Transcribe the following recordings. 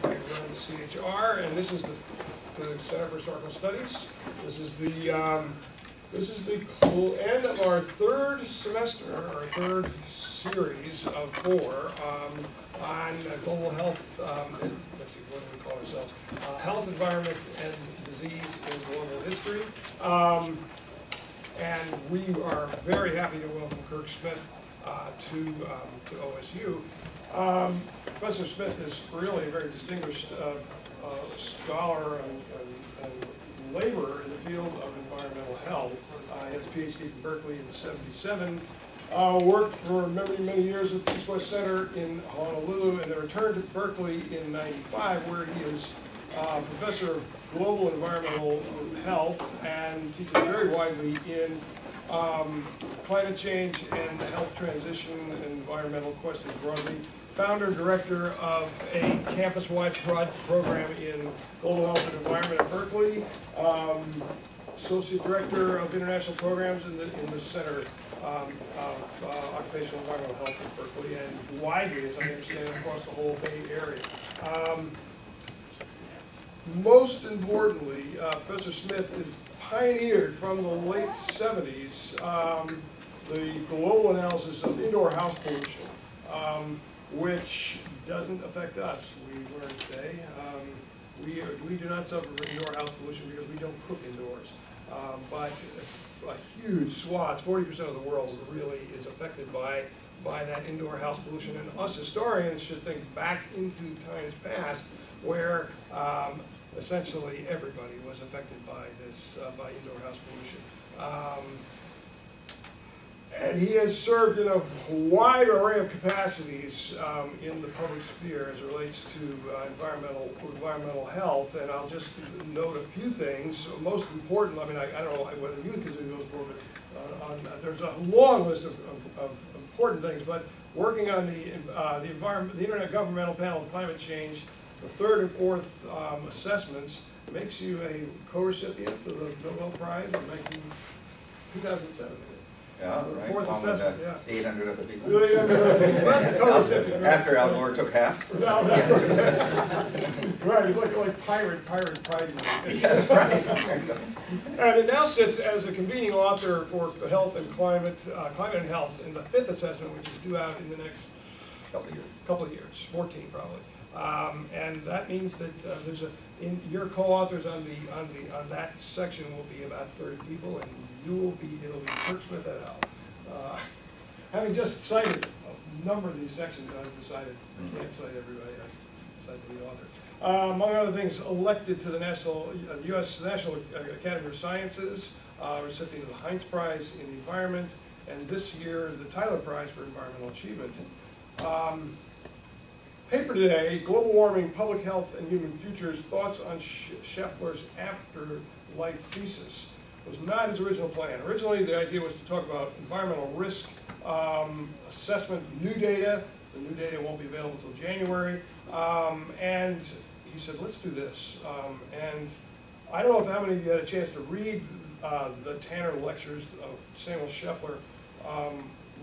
I run CHR, and this is the Center for Historical Studies. This is the end of our third semester, our third series of 4 on global health. Let's see, what do we call ourselves? Health, environment, and disease in global history. And we are very happy to welcome Kirk Smith to OSU. Professor Smith is really a very distinguished scholar and laborer in the field of environmental health. He has a PhD from Berkeley in '77. Worked for many years at the East West Center in Honolulu, and then returned to Berkeley in '95, where he is professor of global environmental health and teaches very widely in climate change and health transition and environmental questions broadly. Founder and director of a campus-wide program in global health and environment at Berkeley. Associate director of international programs in the Center of Occupational Environmental Health at Berkeley, and widely, as I understand, across the whole Bay Area. Most importantly, Professor Smith is pioneered from the late '70s the global analysis of indoor house pollution, which doesn't affect us. We learned today. We do not suffer from indoor house pollution because we don't cook indoors. But a huge swath, 40% of the world really is affected by that indoor house pollution. And us historians should think back into times past where essentially everybody was affected by this, by indoor house pollution. And he has served in a wide array of capacities in the public sphere as it relates to environmental health. And I'll just note a few things. Most important, I mean, I don't know whether you consider those important, but there's a long list of important things. But working on the Intergovernmental Panel on Climate Change, the 3rd and 4th assessments, makes you a co-recipient of the Nobel Prize in 2007. Yeah, right. 4th assessment, yeah. 800 other people. Really, that's a co-recipient. After Al Gore took half. No, right, it's like pirate prize money. Yes, right. And it now sits as a convening author for health and climate and health in the 5th assessment, which is due out in the next couple of years, 14 probably. And that means that your co-authors on that section will be about 30 people, and it'll be Kirk Smith et al. Having just cited a number of these sections, I've decided I can't cite everybody. I decided to be the author. Among other things, elected to the U.S. National Academy of Sciences, recipient of the Heinz Prize in the Environment, and this year the Tyler Prize for Environmental Achievement. Paper today, Global Warming, Public Health, and Human Futures, Thoughts on Scheffler's Afterlife Thesis, was not his original plan. Originally, the idea was to talk about environmental risk assessment, new data. The new data won't be available until January. And he said, let's do this. And I don't know how many of you had a chance to read the Tanner lectures of Samuel Sheffler,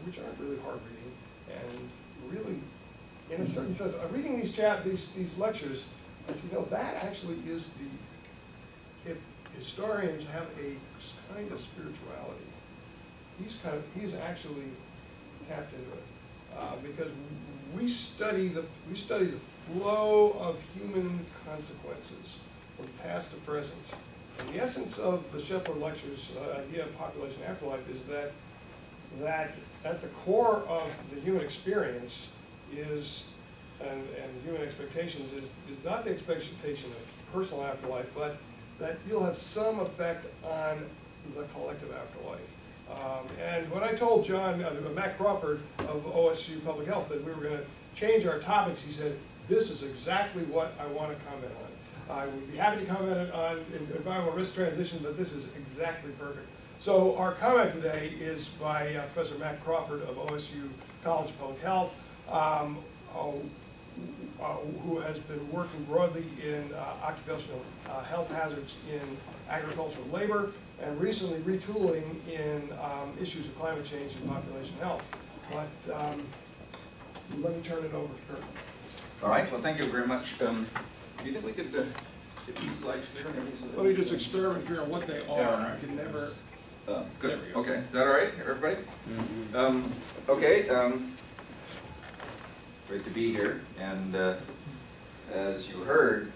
which aren't really hard reading, and really, in a certain sense, reading these lectures, I said, that actually is if historians have a kind of spirituality, he's actually tapped into it, because we study the flow of human consequences from past to present. And the essence of the Scheffler lectures, idea of population afterlife, is that at the core of the human experience is, and human expectations is not the expectation of personal afterlife, but that you'll have some effect on the collective afterlife. And when I told John, Matt Crawford of OSU Public Health, that we were going to change our topics, he said, this is exactly what I want to comment on. I would be happy to comment on environmental risk transition, but this is exactly perfect. So our comment today is by Professor Matt Crawford of OSU College of Public Health, who has been working broadly in occupational health hazards in agricultural labor, and recently retooling in issues of climate change and population health. But let me turn it over to Kirk. All right, well, thank you very much. Do you think we could get these slides there? Let me just experiment and figure out what they are. Yeah. I can never. Good. There we go. Okay, is that all right, everybody? Okay. Great to be here. And as you heard,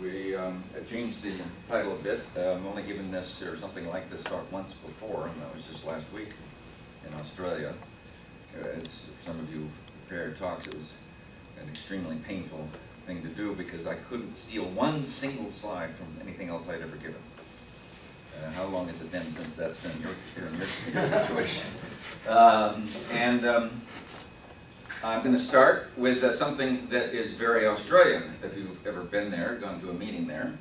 we have changed the title a bit. I've only given this or something like this talk once before, and that was just last week in Australia. As some of you prepared talks, it was an extremely painful thing to do because I couldn't steal one single slide from anything else I'd ever given. How long has it been since that's been your situation? I'm going to start with something that is very Australian. If you've ever been there, gone to a meeting there,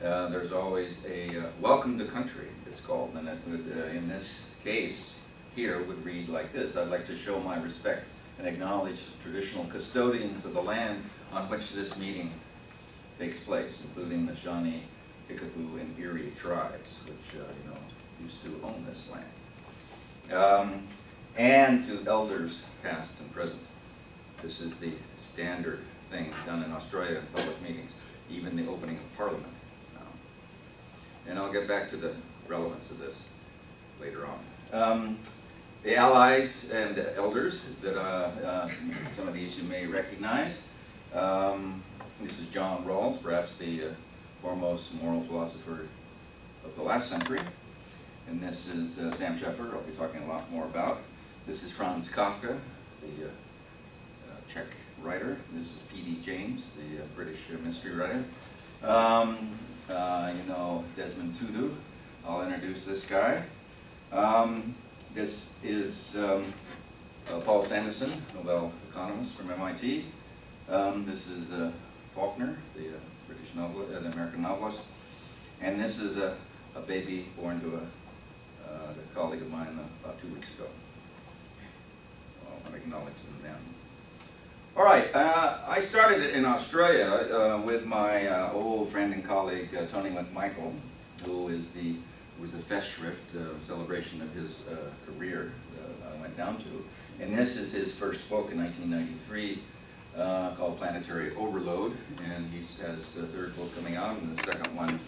there's always a welcome to country, it's called, and it would, in this case here, would read like this: I'd like to show my respect and acknowledge the traditional custodians of the land on which this meeting takes place, including the Shawnee, Pigou, and Erie tribes, which used to own this land, and to elders past and present. This is the standard thing done in Australia in public meetings, even the opening of Parliament. And I'll get back to the relevance of this later on. The allies and elders that some of these you may recognize. This is John Rawls, perhaps the foremost moral philosopher of the last century. And this is Sam Sheffler, I'll be talking a lot more about. This is Franz Kafka, the Czech writer. This is P.D. James, the British mystery writer. You know Desmond Tutu. I'll introduce this guy. This is Paul Samuelson, Nobel economist from MIT. This is Faulkner, the British novelist, the American novelist. And this is a baby born to a colleague of mine about 2 weeks ago. I want to acknowledge them then. All right, I started in Australia with my old friend and colleague Tony McMichael, who was a Festschrift celebration of his career I went down to. And this is his first book in 1993 called Planetary Overload, and he has a third book coming out, and the second one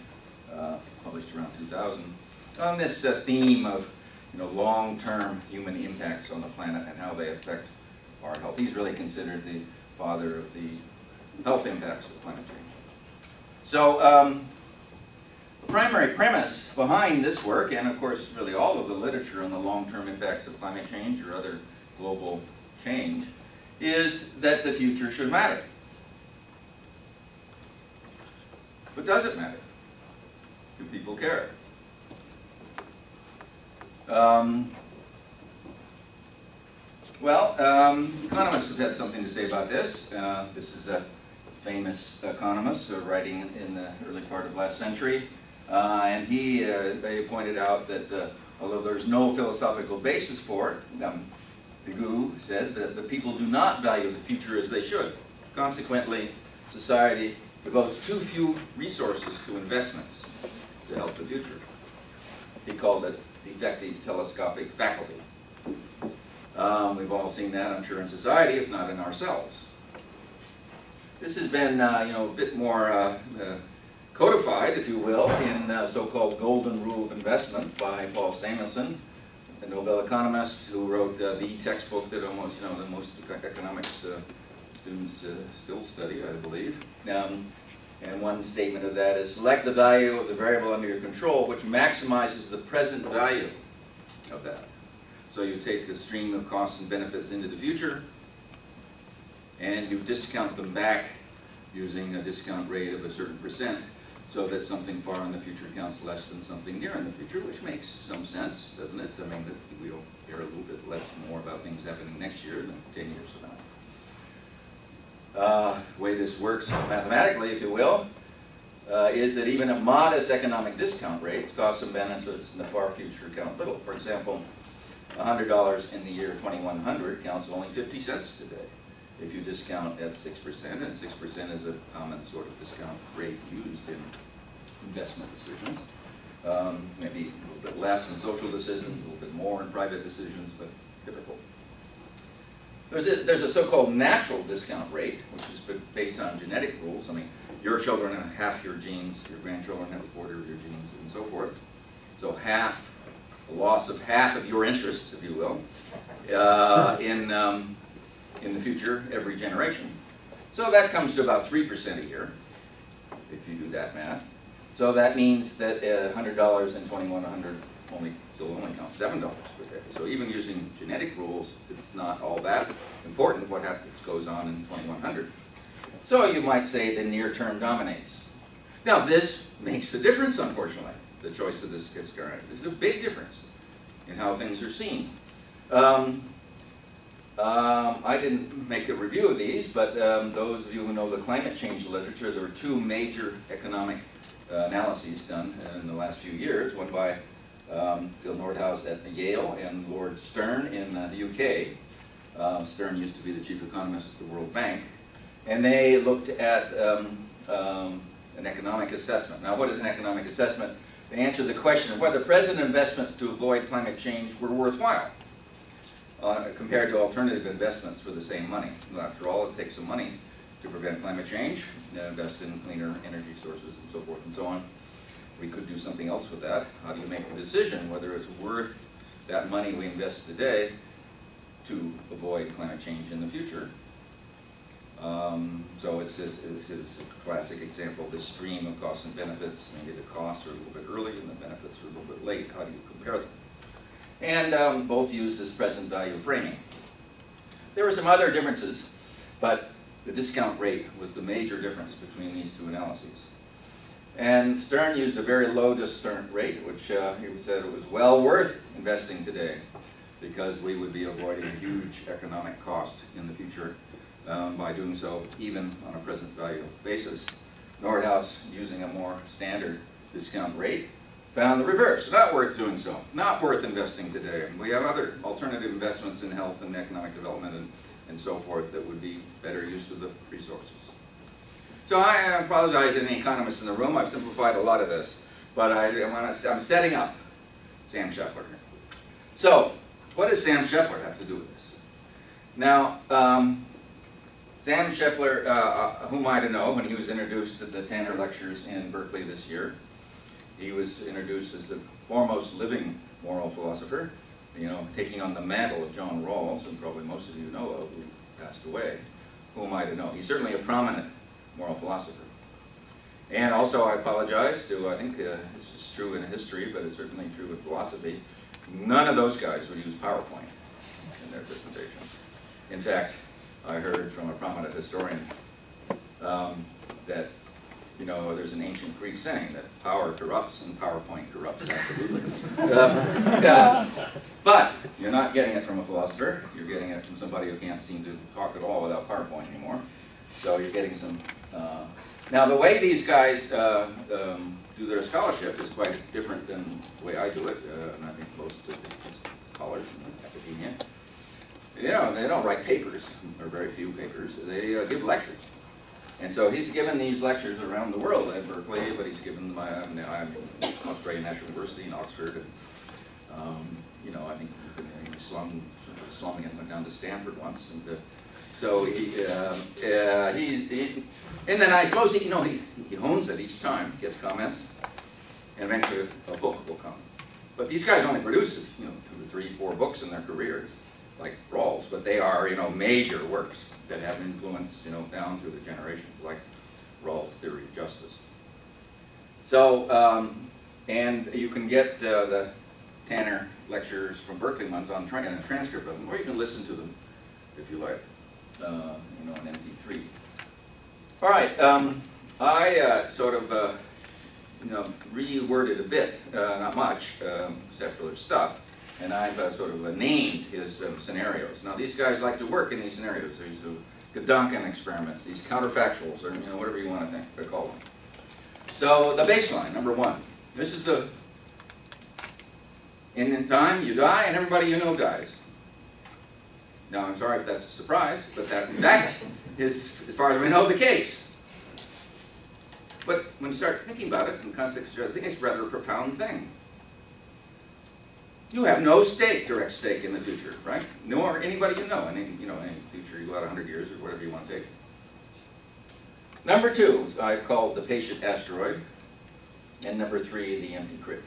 published around 2000 on this theme of long-term human impacts on the planet and how they affect our health. He's really considered the father of the health impacts of climate change. So the primary premise behind this work, and of course really all of the literature on the long-term impacts of climate change or other global change, is that the future should matter. But does it matter? Do people care? Economists have had something to say about this. This is a famous economist writing in the early part of last century. And they pointed out that although there's no philosophical basis for it, Pigou said that the people do not value the future as they should. Consequently, society devotes too few resources to investments to help the future. He called it defective telescopic faculty. We've all seen that, I'm sure, in society, if not in ourselves. This has been, a bit more codified, if you will, in the so-called Golden Rule of Investment by Paul Samuelson, the Nobel economist who wrote the textbook that almost, the most economics students still study, I believe. And one statement of that is, select the value of the variable under your control, which maximizes the present value of that. So you take a stream of costs and benefits into the future, and you discount them back using a discount rate of a certain percent, so that something far in the future counts less than something near in the future, which makes some sense, doesn't it? I mean, that we'll care a little bit more about things happening next year than 10 years from now. The way this works mathematically, if you will, is that even at modest economic discount rates, costs and benefits in the far future count little. For example, $100 in the year 2100 counts only 50 cents today. If you discount at 6%, and 6% is a common sort of discount rate used in investment decisions, maybe a little bit less in social decisions, a little bit more in private decisions, but typical. There's a so-called natural discount rate, which is based on genetic rules. I mean, your children have half your genes, your grandchildren have a quarter of your genes, and so forth. So half, the loss of half of your interest, if you will, in the future, every generation. So that comes to about 3% a year, if you do that math. So that means that $100 in 2100 still only counts $7 per day. So even using genetic rules, it's not all that important what goes on in 2100. So you might say the near term dominates. Now this makes a difference, unfortunately, the choice of this discard. There's a big difference in how things are seen. I didn't make a review of these, but those of you who know the climate change literature, there were two major economic analyses done in the last few years, one by Phil Nordhaus at Yale and Lord Stern in the UK. Stern used to be the chief economist at the World Bank. And they looked at an economic assessment. Now, what is an economic assessment? They answer the question of whether present investments to avoid climate change were worthwhile compared to alternative investments for the same money. Well, after all, it takes some money to prevent climate change, invest in cleaner energy sources and so forth and so on. We could do something else with that. How do you make a decision whether it's worth that money we invest today to avoid climate change in the future? So it's a classic example of this stream of costs and benefits. Maybe the costs are a little bit early and the benefits are a little bit late. How do you compare them? And both use this present value framing. There were some other differences, but the discount rate was the major difference between these two analyses. And Stern used a very low discount rate, which he said it was well worth investing today because we would be avoiding a huge economic cost in the future by doing so, even on a present value basis. Nordhaus, using a more standard discount rate, found the reverse. Not worth doing so. Not worth investing today. We have other alternative investments in health and economic development and so forth that would be better use of the resources. So I apologize to any economists in the room. I've simplified a lot of this, but I'm setting up Sam Scheffler. So what does Sam Scheffler have to do with this? Now, Sam Scheffler, who am I to know, when he was introduced to the Tanner Lectures in Berkeley this year, he was introduced as the foremost living moral philosopher, you know, taking on the mantle of John Rawls, and probably most of you know of, who passed away. Who am I to know? He's certainly a prominent moral philosopher. And also I apologize to, I think this is true in history, but it's certainly true in philosophy, none of those guys would use PowerPoint in their presentations. In fact, I heard from a prominent historian that, you know, there's an ancient Greek saying that power corrupts and PowerPoint corrupts absolutely. But you're not getting it from a philosopher, you're getting it from somebody who can't seem to talk at all without PowerPoint anymore. So you're getting some... now the way these guys do their scholarship is quite different than the way I do it, and I think most of the scholars in academia. You know, they don't write papers, or very few papers, they give lectures. And so he's given these lectures around the world at Berkeley, but he's given them at Australian National University in Oxford, and you know, I think he was slumming and went down to Stanford once, and so and then I suppose he hones it each time, gets comments, and eventually a book will come. But these guys only produce, you know, 2 or 3, 4 books in their careers, like Rawls, but they are, you know, major works that have influence, you know, down through the generations, like Rawls' Theory of Justice. So, and you can get the Tanner lectures from Berkeley ones on a transcript of them, or you can listen to them if you like, you know, on MP3. All right, I sort of, you know, reworded a bit, not much, Scheffler's stuff, and I've sort of named his scenarios. Now these guys like to work in these scenarios. These Gedanken experiments, these counterfactuals, or you know, whatever you want to call them. So the baseline, number 1. This is the, in time you die and everybody you know dies. Now I'm sorry if that's a surprise, but that in fact is, as far as we know, the case. But when you start thinking about it in context, I think it's rather a profound thing. You have no stake, direct stake in the future, right? Nor anybody you know, any future, you go out 100 years or whatever you want to take. Number 2, I called the patient asteroid, and number 3, the empty crib.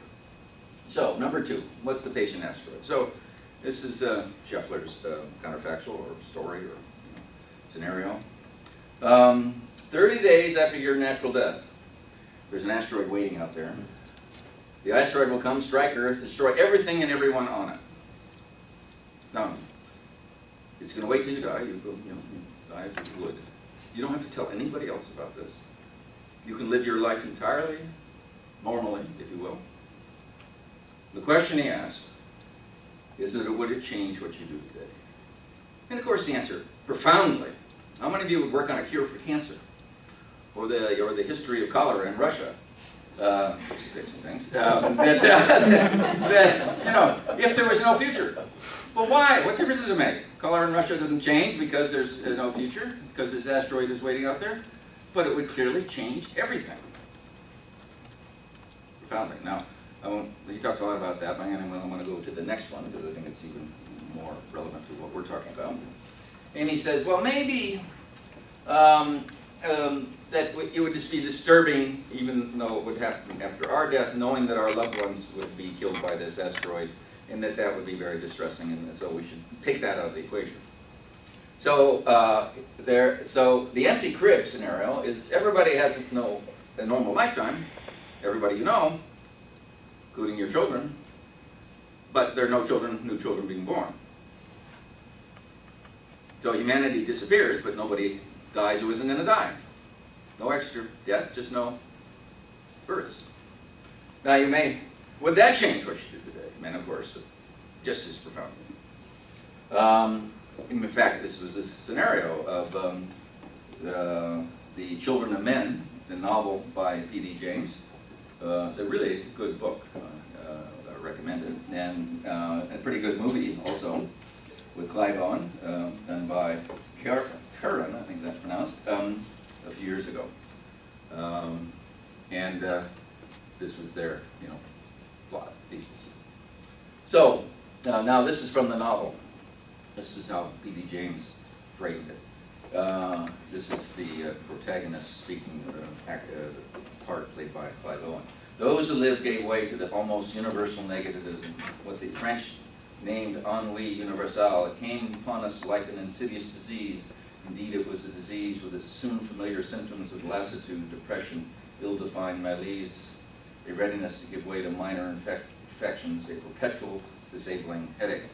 So, number 2, what's the patient asteroid? So, this is Scheffler's counterfactual or story or scenario. 30 days after your natural death, there's an asteroid waiting out there. The asteroid will come, strike Earth, destroy everything and everyone on it. Now, it's going to wait till you die. You die if you would. You don't have to tell anybody else about this. You can live your life entirely, normally, if you will. The question he asked is that would it change what you do today? And of course the answer, profoundly. How many of you would work on a cure for cancer? Or the history of cholera in Russia? Just to pick some things. If there was no future. But why? What difference does it make? Cholera in Russia doesn't change because there's no future, because this asteroid is waiting out there. But it would clearly change everything. Profoundly. Now, he talks a lot about that, but I'm going to go to the next one because I think it's even more relevant to what we're talking about. And he says, well, maybe that it would just be disturbing, even though it would happen after our death, knowing that our loved ones would be killed by this asteroid, and that would be very distressing, and so we should take that out of the equation. So, so the empty crib scenario is everybody has a normal lifetime, everybody you know, including your children, but there are no new children being born. So humanity disappears, but nobody dies who isn't going to die. No extra death, just no births. Now would that change what you do today? And of course, just as profoundly. In fact, this was a scenario of The Children of Men, the novel by P.D. James. It's a really good book, I recommend it, and a pretty good movie also, with Clive Owen, done by Curran, I think that's pronounced, a few years ago. This was their, plot, thesis. So, now this is from the novel. This is how P.D. James framed it. This is the protagonist speaking, part played by Clive Owen. Those who lived gave way to the almost universal negativism, what the French named ennui universal. It came upon us like an insidious disease. Indeed, it was a disease with its soon familiar symptoms of lassitude, depression, ill-defined malaise, a readiness to give way to minor infections, a perpetual disabling headache.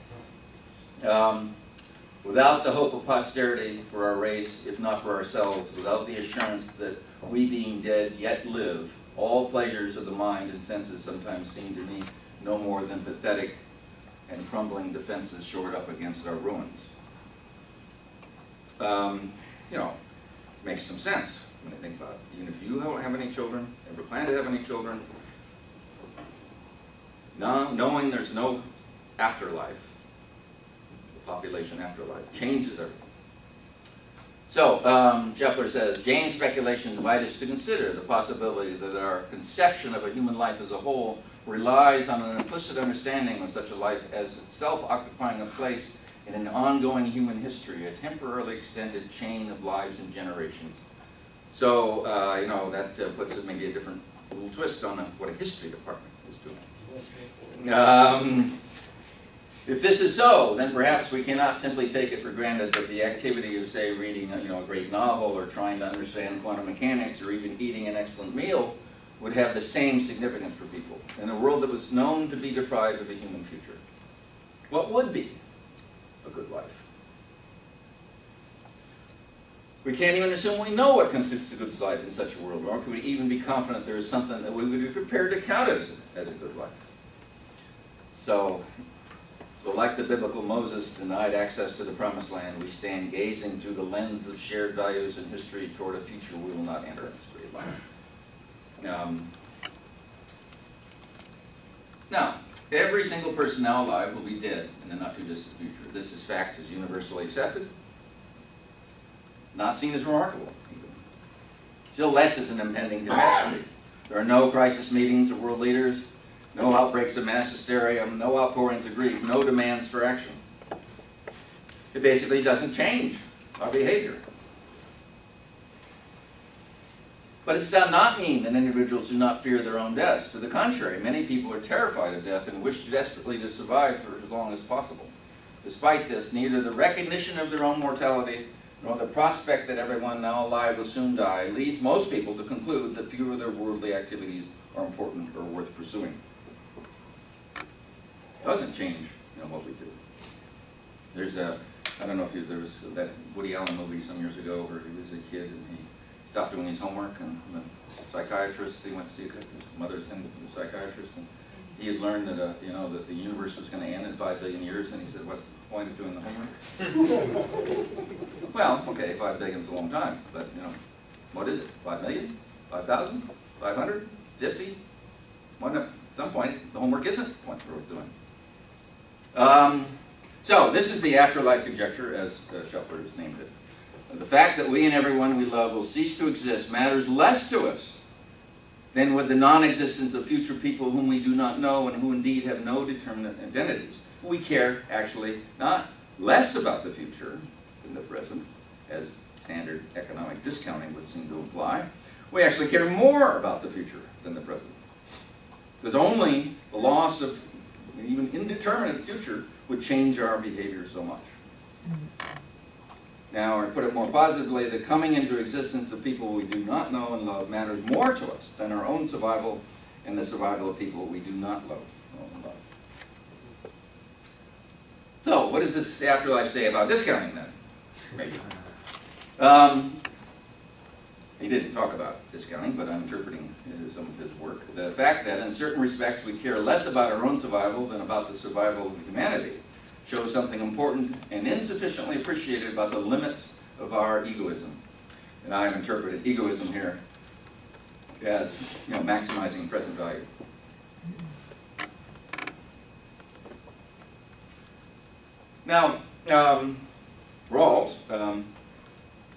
Without the hope of posterity for our race, if not for ourselves, without the assurance that we being dead yet live, all pleasures of the mind and senses sometimes seem to me no more than pathetic and crumbling defenses shored up against our ruins. Makes some sense when you think about it. Even if you don't have any children, ever plan to have any children, knowing there's no afterlife, the population afterlife, changes everything. So, Scheffler says, James' speculation invites us to consider the possibility that our conception of a human life as a whole relies on an implicit understanding of such a life as itself occupying a place in an ongoing human history, a temporarily extended chain of lives and generations. So, that puts maybe a different little twist on what a history department is doing. If this is so, then perhaps we cannot simply take it for granted that the activity of, say, reading a great novel or trying to understand quantum mechanics or even eating an excellent meal would have the same significance for people in a world that was known to be deprived of a human future. What would be a good life? We can't even assume we know what constitutes a good life in such a world, nor can we even be confident there is something that we would be prepared to count as a good life. So like the biblical Moses denied access to the promised land, we stand gazing through the lens of shared values and history toward a future we will not enter in this great life. Now, every single person now alive will be dead in the not-too-distant future. This is fact is universally accepted, not seen as remarkable, even. Still less as an impending catastrophe. There are no crisis meetings of world leaders, no outbreaks of mass hysteria, no outpourings of grief, no demands for action. It basically doesn't change our behavior. But it does not mean that individuals do not fear their own deaths. To the contrary, many people are terrified of death and wish desperately to survive for as long as possible. Despite this, neither the recognition of their own mortality nor the prospect that everyone now alive will soon die leads most people to conclude that few of their worldly activities are important or worth pursuing. It doesn't change, what we do. There's I don't know if there was that Woody Allen movie some years ago where he was a kid and he stopped doing his homework, and the psychiatrist, he went to see his mother sent him to the psychiatrist, and he had learned that that the universe was going to end in 5 billion years, and he said, "What's the point of doing the homework?" Well, okay, 5 billion is a long time, but what is it? 5 million? 5,000? 500? 50? At some point, the homework isn't the point worth doing. So this is the afterlife conjecture, as Scheffler has named it. The fact that we and everyone we love will cease to exist matters less to us than would the non-existence of future people whom we do not know and who indeed have no determinate identities. We care, actually, not less about the future than the present, as standard economic discounting would seem to imply. We actually care more about the future than the present. Because only the loss of even indeterminate future would change our behavior so much. Now, or to put it more positively, the coming into existence of people we do not know and love matters more to us than our own survival and the survival of people we do not love. So, what does this afterlife say about discounting then? Maybe. He didn't talk about discounting, but I'm interpreting some of his work. The fact that in certain respects we care less about our own survival than about the survival of humanity shows something important and insufficiently appreciated about the limits of our egoism. And I have interpreted egoism here as maximizing present value. Now, Rawls,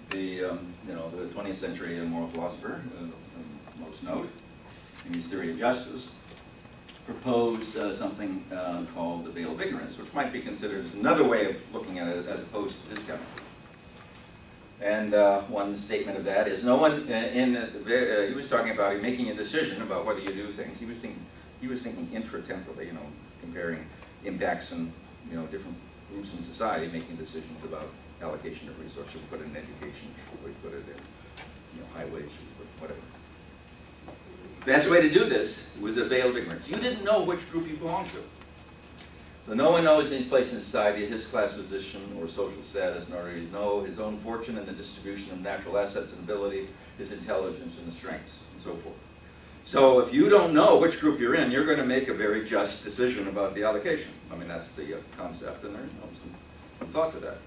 the 20th century moral philosopher, most note, in his theory of justice, proposed something called the veil of ignorance, which might be considered as another way of looking at it as opposed to discounting. And one statement of that is, no one he was talking about making a decision about whether you do things. He was thinking intratemporally, comparing impacts in different groups in society, making decisions about allocation of resources. Should we put it in education? Should we put it in highways? Should we put whatever? The best way to do this was a veil of ignorance. You didn't know which group you belonged to. So no one knows his place in society, his class position or social status, nor does he know his own fortune and the distribution of natural assets and ability, his intelligence and his strengths, and so forth. So if you don't know which group you're in, you're going to make a very just decision about the allocation. I mean, that's the concept, and there's some thought to that.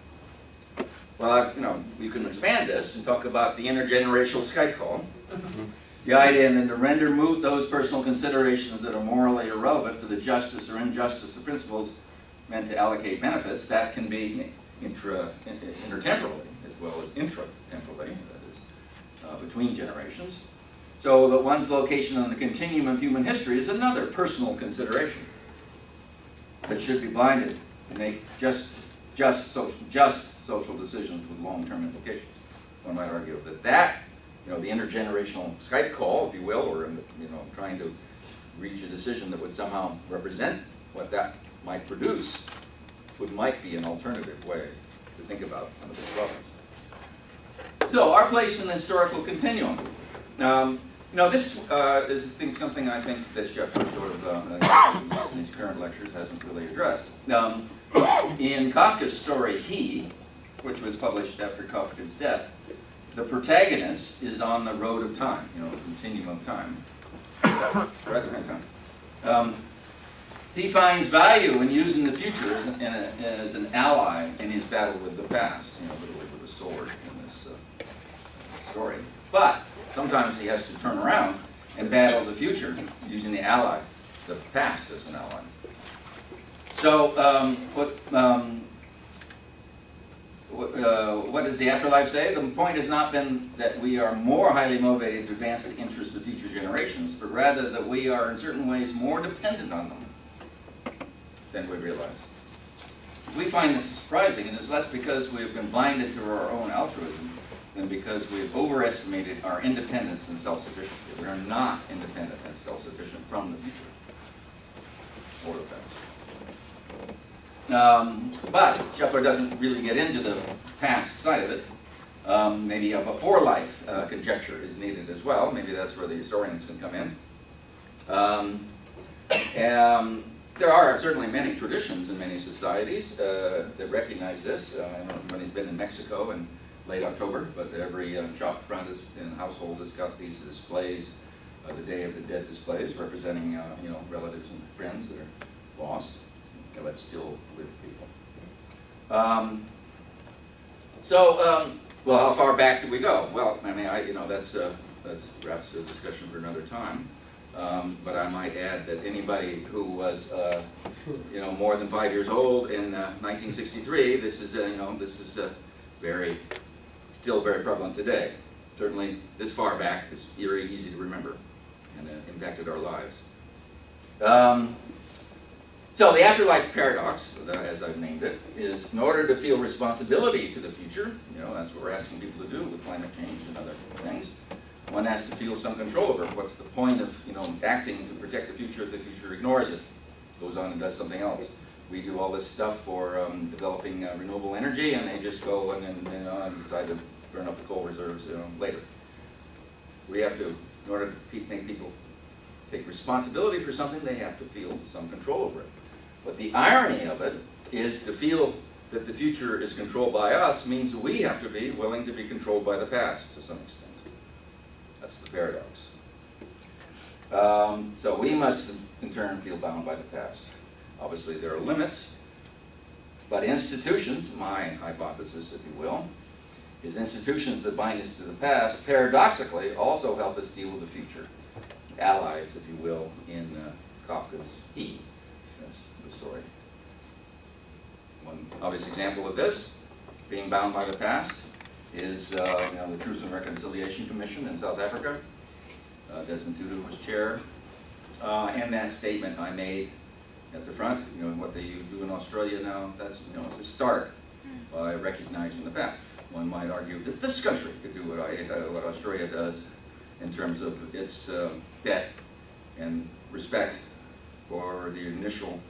Well, you can expand this and talk about the intergenerational Skype call. The idea then to render moot those personal considerations that are morally irrelevant to the justice or injustice of principles meant to allocate benefits, that can be intertemporally as well as intratemporally, that is, between generations. So that one's location on the continuum of human history is another personal consideration that should be blinded to make just social decisions with long-term implications. One might argue that the intergenerational Skype call, if you will, or trying to reach a decision that would somehow represent what that might produce, might be an alternative way to think about some of these problems. So, our place in the historical continuum. This is something I think that Sheffler sort of, in his current lectures, hasn't really addressed. In Kafka's story, He, which was published after Kafka's death, the protagonist is on the road of time, the continuum of time. He finds value in using the future as an ally in his battle with the past, literally with a sword in this story. But sometimes he has to turn around and battle the future using the past as an ally. So what does the afterlife say? The point has not been that we are more highly motivated to advance the interests of future generations, but rather that we are in certain ways more dependent on them than we realize. We find this surprising, and it's less because we have been blinded to our own altruism than because we have overestimated our independence and self-sufficiency. We are not independent and self-sufficient from the future or the past. But Scheffler doesn't really get into the past side of it. Maybe a before-life conjecture is needed as well. Maybe that's where the historians can come in. There are certainly many traditions in many societies that recognize this. I don't know if anybody's been in Mexico in late October, but every shop front and household has got these displays, the Day of the Dead displays, representing you know, relatives and friends that are lost, but still with people. Well, how far back do we go? Well, I mean, you know, that's perhaps a discussion for another time. But I might add that anybody who was, you know, more than 5 years old in 1963, this is, you know, this is still very prevalent today. Certainly, this far back is very easy to remember, and impacted our lives. So the afterlife paradox, as I've named it, is in order to feel responsibility to the future, you know, that's what we're asking people to do with climate change and other things. One has to feel some control over it. What's the point of, you know, acting to protect the future if the future ignores it, goes on and does something else? We do all this stuff for developing renewable energy, and they just go and then, you know, and decide to burn up the coal reserves, you know, later. We have to, in order to make people take responsibility for something, they have to feel some control over it. But the irony of it is to feel that the future is controlled by us means we have to be willing to be controlled by the past to some extent. That's the paradox. So we must, in turn, feel bound by the past. Obviously, there are limits, but institutions, my hypothesis, if you will, is institutions that bind us to the past, paradoxically, also help us deal with the future. Allies, if you will, in Kafka's He. That's the story. One obvious example of this, being bound by the past, is you know, the Truth and Reconciliation Commission in South Africa. Desmond Tutu was chair. And that statement I made at the front, you know, what they do in Australia now, that's, you know, it's a start by recognizing the past. One might argue that this country could do what Australia does in terms of its debt and respect for the initial,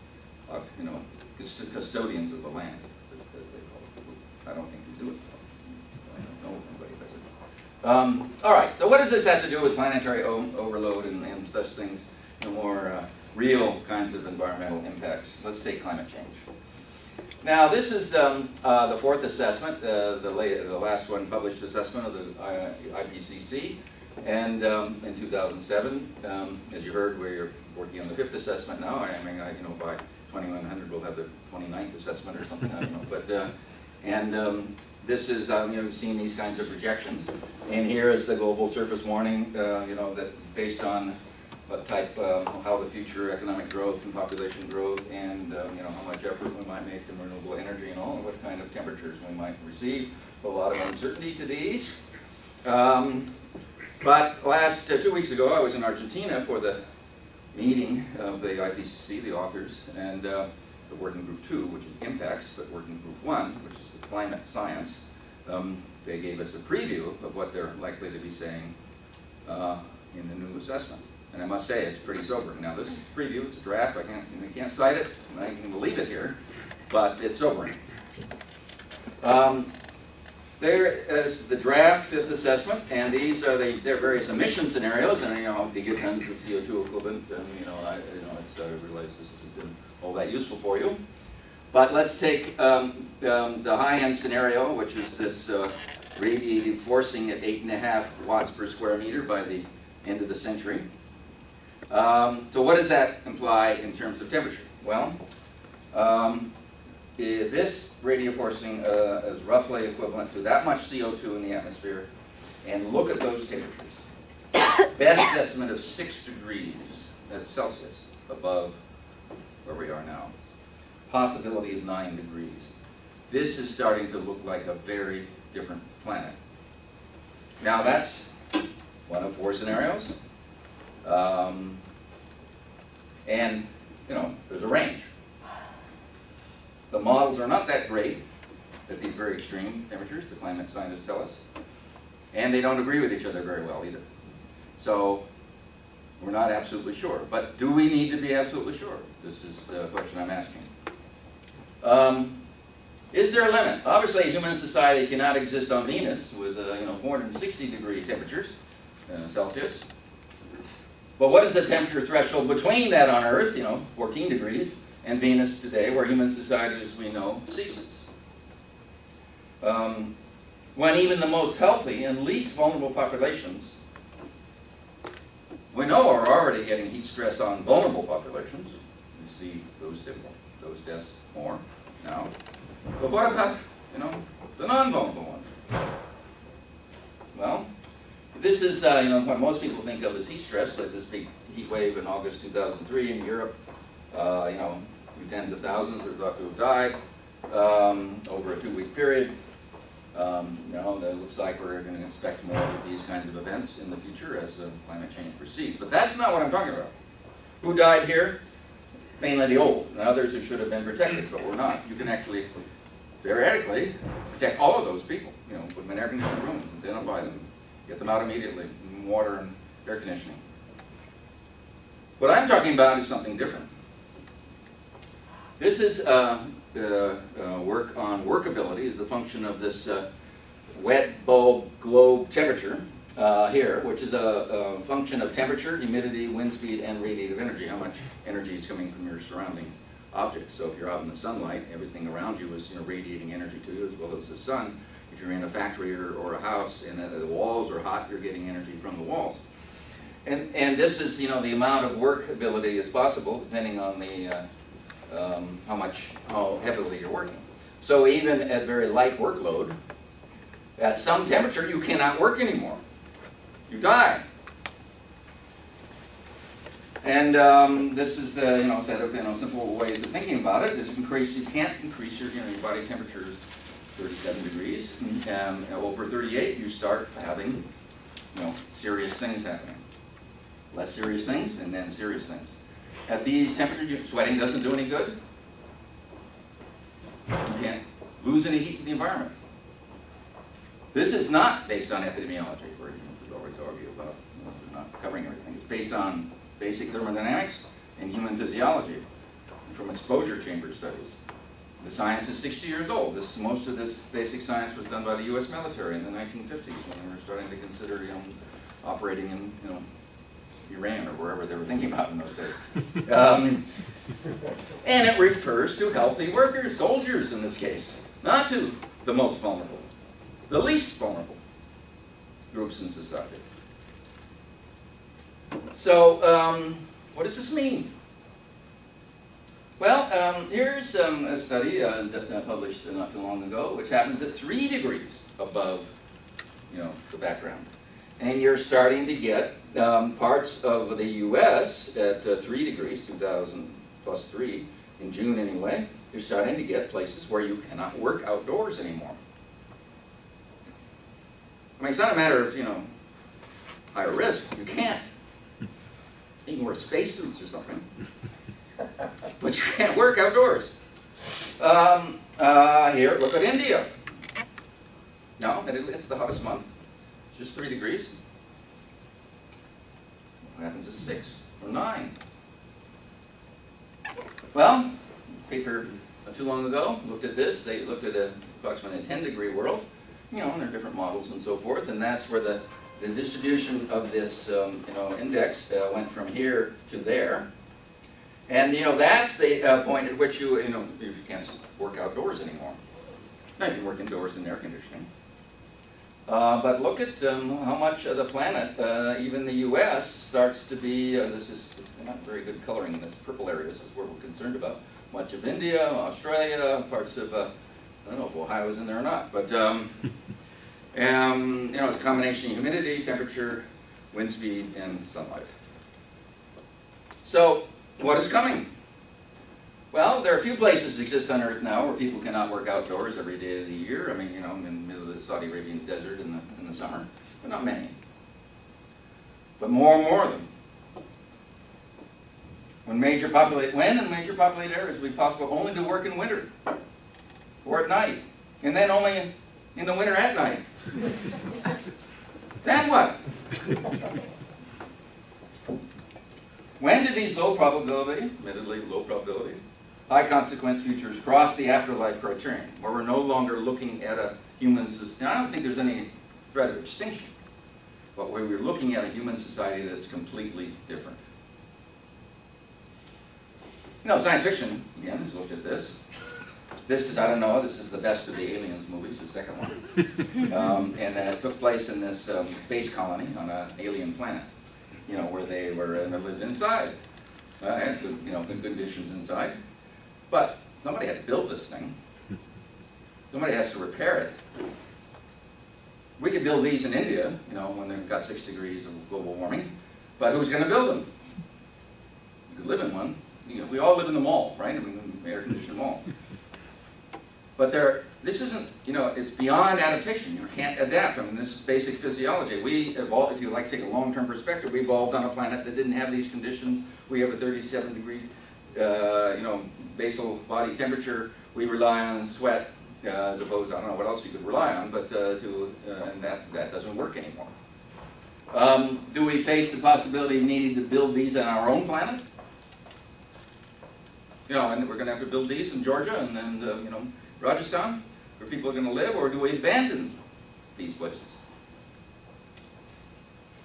you know, custodians of the land, as they call it. I don't think they do it. I don't know if anybody does it. All right, so what does this have to do with planetary overload and such things, the more real kinds of environmental impacts? Let's take climate change. Now, this is the fourth assessment, the last one published assessment of the IPCC, and in 2007, as you heard, we're working on the fifth assessment now. I mean, you know, by 2100 we'll have the 29th assessment or something. I don't know, but this is you know, you've seen these kinds of projections, and here is the global surface warning. You know, that based on what type, how the future economic growth and population growth, and you know, how much effort we might make in renewable energy and all, and what kind of temperatures we might receive. A lot of uncertainty to these. But last 2 weeks ago, I was in Argentina for the meeting of the IPCC, the authors, and the Working Group 2, which is impacts, but Working Group 1, which is the climate science. They gave us a preview of what they're likely to be saying in the new assessment. And I must say, it's pretty sobering. Now, this is a preview, it's a draft, I can't cite it, I can leave it here, but it's sobering. There is the draft fifth assessment, and these are their various emission scenarios, and you know, gigatons of CO2 equivalent, and you know, I realize this hasn't been all that useful for you. But let's take the high-end scenario, which is this radiative forcing at 8.5 watts per square meter by the end of the century. So what does that imply in terms of temperature? Well, this radiative forcing is roughly equivalent to that much CO2 in the atmosphere, and look at those temperatures. Best estimate of 6 degrees Celsius above where we are now. Possibility of 9 degrees. this is starting to look like a very different planet. Now that's one of 4 scenarios. And, you know, there's a range. The models are not that great at these very extreme temperatures, the climate scientists tell us. And they don't agree with each other very well either. So we're not absolutely sure. But do we need to be absolutely sure? This is the question I'm asking. Is there a limit? Obviously, human society cannot exist on Venus with 460-degree temperatures, Celsius. But what is the temperature threshold between that on Earth, 14 degrees, and Venus today, where human society, as we know, ceases? When even the most healthy and least vulnerable populations, we know are already getting heat stress on vulnerable populations. You see those deaths more now. But what about, the non-vulnerable ones? Well, this is, what most people think of as heat stress, like this big heat wave in August 2003 in Europe. Tens of thousands are thought to have died over a 2-week period. It looks like we're going to expect more of these kinds of events in the future as climate change proceeds. But that's not what I'm talking about. Who died here? Mainly the old, and others who should have been protected, but were not. You can actually, theoretically, protect all of those people. Put them in air-conditioned rooms, identify them, get them out immediately, water and air conditioning. What I'm talking about is something different. This is work on workability, is the function of this wet bulb globe temperature here, which is a function of temperature, humidity, wind speed, and radiative energy, how much energy is coming from your surrounding objects. So if you're out in the sunlight, everything around you is radiating energy to you, as well as the sun. If you're in a factory or a house and the walls are hot, you're getting energy from the walls. And this is, the amount of workability is possible depending on the how heavily you're working. So even at very light workload, at some temperature, you cannot work anymore. You die. And this is the set of simple ways of thinking about it. You can't increase your body temperature is 37 degrees. Over 38, you start having serious things happening. Less serious things, and then serious things. At these temperatures, sweating doesn't do any good. You can't lose any heat to the environment. This is not based on epidemiology, where you always argue about not covering everything. It's based on basic thermodynamics and human physiology from exposure chamber studies. The science is 60 years old. Most of this basic science was done by the U.S. military in the 1950s when we were starting to consider operating in Iran or wherever they were thinking about in those days. And it refers to healthy workers, soldiers in this case, not to the most vulnerable, the least vulnerable groups in society. So what does this mean? Well, here's a study that published not too long ago, which happens at 3 degrees above the background. And you're starting to get parts of the U.S. at 3 degrees, 2000 plus 3, in June anyway. You're starting to get places where you cannot work outdoors anymore. I mean, it's not a matter of, higher risk. You can't. You can wear spacesuits or something. But you can't work outdoors. Here, look at India. No, it's the hottest month. It's just 3 degrees. What happens is 6 or 9. Well, paper not too long ago looked at this. They looked at approximately a 10-degree world, and there are different models and so forth, and that's where the distribution of this index went from here to there. And that's the point at which you can't work outdoors anymore. Now you can work indoors in air conditioning. But look at how much of the planet, even the U.S., starts to be, this is not very good coloring in this purple area, this is where we're concerned about. Much of India, Australia, parts of, I don't know if Ohio is in there or not, but it's a combination of humidity, temperature, wind speed, and sunlight. So, what is coming? Well, there are a few places that exist on Earth now where people cannot work outdoors every day of the year. I mean, you know, in the middle of the Saudi Arabian desert in the summer, but not many. But more and more of them. When in major populated areas, it would be possible only to work in winter or at night, and then only in the winter at night. Then what? When do these low probability, admittedly low probability, high consequence futures cross the afterlife criterion, where we're no longer looking at a human society? I don't think there's any threat of extinction, but where we're looking at a human society that's completely different. You know, science fiction, again, has looked at this. This is, I don't know, this is the best of the Aliens movies, the second one. And it took place in this space colony on an alien planet, you know, where they were lived inside. Had good, you know, good conditions inside. But somebody had to build this thing. Somebody has to repair it. We could build these in India, you know, when they've got 6 degrees of global warming. But who's going to build them? You could live in one. You know, we all live in the mall, right? I mean, air-conditioned mall. But this isn't, you know, it's beyond adaptation. You can't adapt. I mean, this is basic physiology. We evolved, if you like, take a long-term perspective, we evolved on a planet that didn't have these conditions. We have a 37-degree, you know, basal body temperature. We rely on sweat, as opposed to, I don't know what else you could rely on, but and that doesn't work anymore. Do we face the possibility of needing to build these on our own planet? You know, and we're going to have to build these in Georgia and you know, Rajasthan, where people are going to live, or do we abandon these places?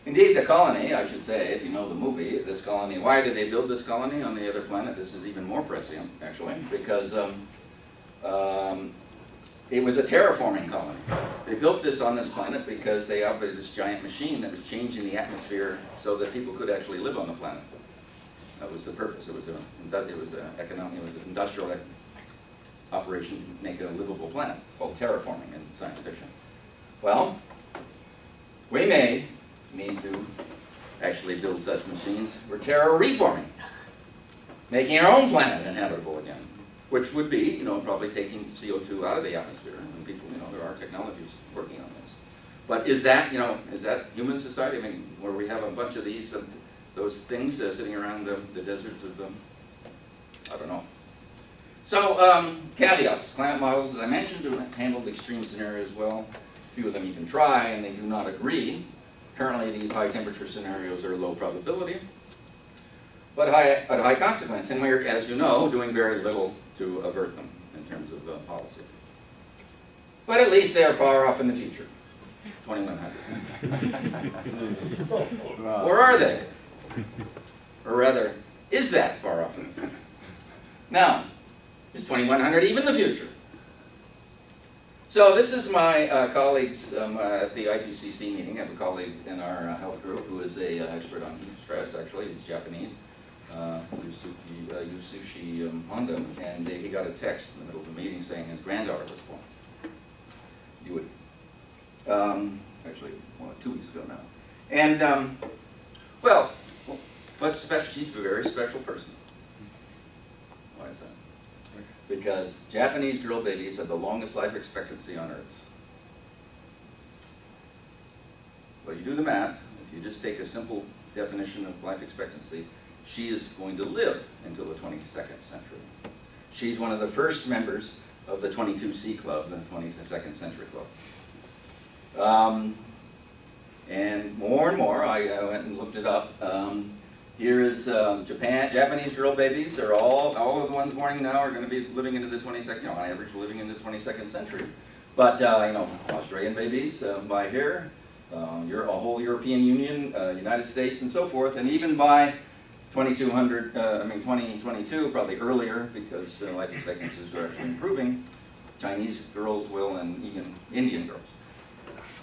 Indeed, the colony, I should say, if you know the movie, this colony, why did they build this colony on the other planet? This is even more prescient, actually, because it was a terraforming colony. They built this on this planet because they operated this giant machine that was changing the atmosphere so that people could actually live on the planet. That was the purpose. It was an industrial operation to make a livable planet, called terraforming in science fiction. Well, we may need to actually build such machines. We're terra-reforming, making our own planet inhabitable again, which would be, you know, probably taking CO2 out of the atmosphere. And people, you know, there are technologies working on this. But is that, you know, is that human society? I mean, where we have a bunch of these, those things sitting around the deserts of I don't know. So, caveats. Climate models, as I mentioned, do handle the extreme scenarios well. A few of them you can try, and they do not agree. Currently, these high temperature scenarios are low probability, but at high consequence. And we're, as you know, doing very little to avert them in terms of policy. But at least they are far off in the future. 2100. Or are they? Or rather, is that far off in the future? Now, is 2100 even the future? So this is my colleagues at the IPCC meeting. I have a colleague in our health group who is an expert on heat stress, actually. He's Japanese, Yusushi Honda, and he got a text in the middle of the meeting saying his granddaughter was born. You would, actually, well, 2 weeks ago now. And, well, what's special? She's a very special person. Why is that? Because Japanese girl babies have the longest life expectancy on Earth. Well, you do the math. If you just take a simple definition of life expectancy, she is going to live until the 22nd century. She's one of the first members of the 22C Club, the 22nd Century Club. And more, I went and looked it up. Here is Japanese girl babies are all of the ones born now are going to be living into the 22nd, you know, on average living into the 22nd century. But, you know, Australian babies by here, a whole European Union, United States and so forth, and even by 2022, probably earlier because life expectancies are actually improving, Chinese girls will and even Indian girls.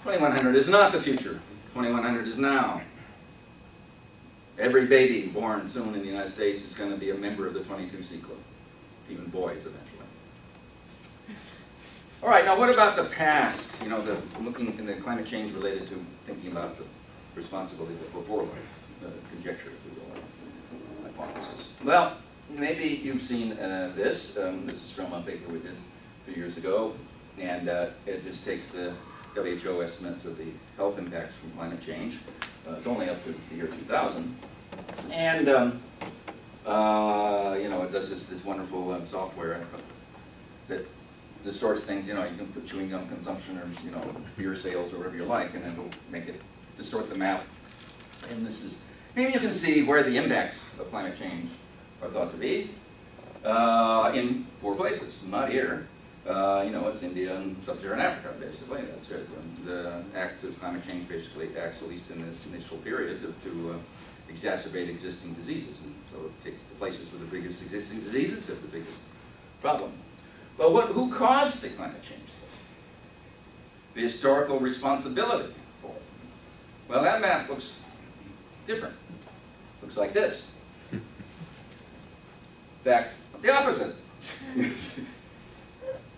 2100 is not the future. 2100 is now. Every baby born soon in the United States is going to be a member of the 22C Club, even boys eventually. All right, now what about the past? You know, looking in the climate change related to thinking about the responsibility of the before life, conjecture, if you will, hypothesis. Well, maybe you've seen this. This is from a paper we did a few years ago, and it just takes the WHO estimates of the health impacts from climate change. It's only up to the year 2000. And, you know, it does this wonderful software that distorts things. You know, you can put chewing gum consumption or, you know, beer sales or whatever you like, and it'll make it distort the map. And this is, maybe you can see where the impacts of climate change are thought to be in 4 places, not here. You know, it's India and Sub-Saharan Africa, basically. That's it. The act of climate change basically acts, at least in the initial period, to exacerbate existing diseases. And so take the places with the biggest existing diseases have the biggest problem. Well, who caused the climate change? The historical responsibility for it. Well, that map looks different. Looks like this. In fact, the opposite.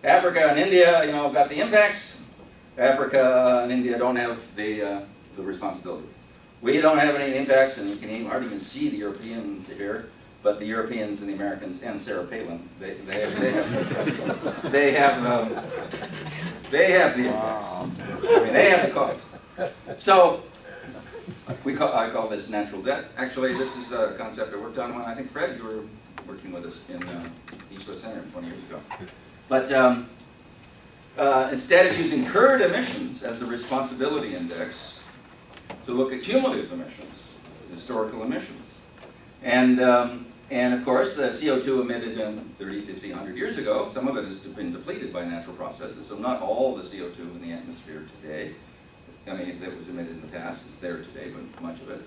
Africa and India, you know, got the impacts. Africa and India don't have the responsibility. We don't have any impacts, and you can hardly even see the Europeans here. But the Europeans and the Americans and Sarah Palin, they have the impacts. I mean, they have the cause. So I call this natural debt. Actually, this is a concept I worked on when I think Fred, you were working with us in East West Center 20 years ago. But instead of using current emissions as a responsibility index, to look at cumulative emissions, historical emissions. And of course, the CO2 emitted 30, 50, 100 years ago, some of it has been depleted by natural processes, so not all the CO2 in the atmosphere today, I mean, that was emitted in the past is there today, but much of it.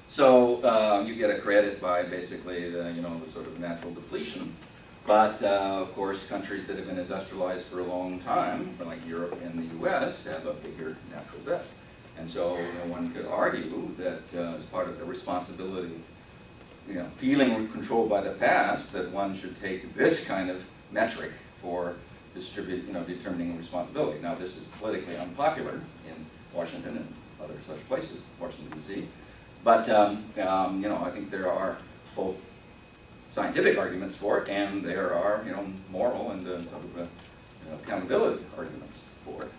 So you get a credit by basically the, you know, the sort of natural depletion. But of course, countries that have been industrialized for a long time, like Europe and the US, have a bigger natural debt. And so, you know, one could argue that as part of the responsibility, you know, feeling controlled by the past, that one should take this kind of metric for determining responsibility. Now, this is politically unpopular in Washington and other such places, Washington D.C. But you know, I think there are both scientific arguments for it, and there are, you know, moral and sort of accountability arguments for it.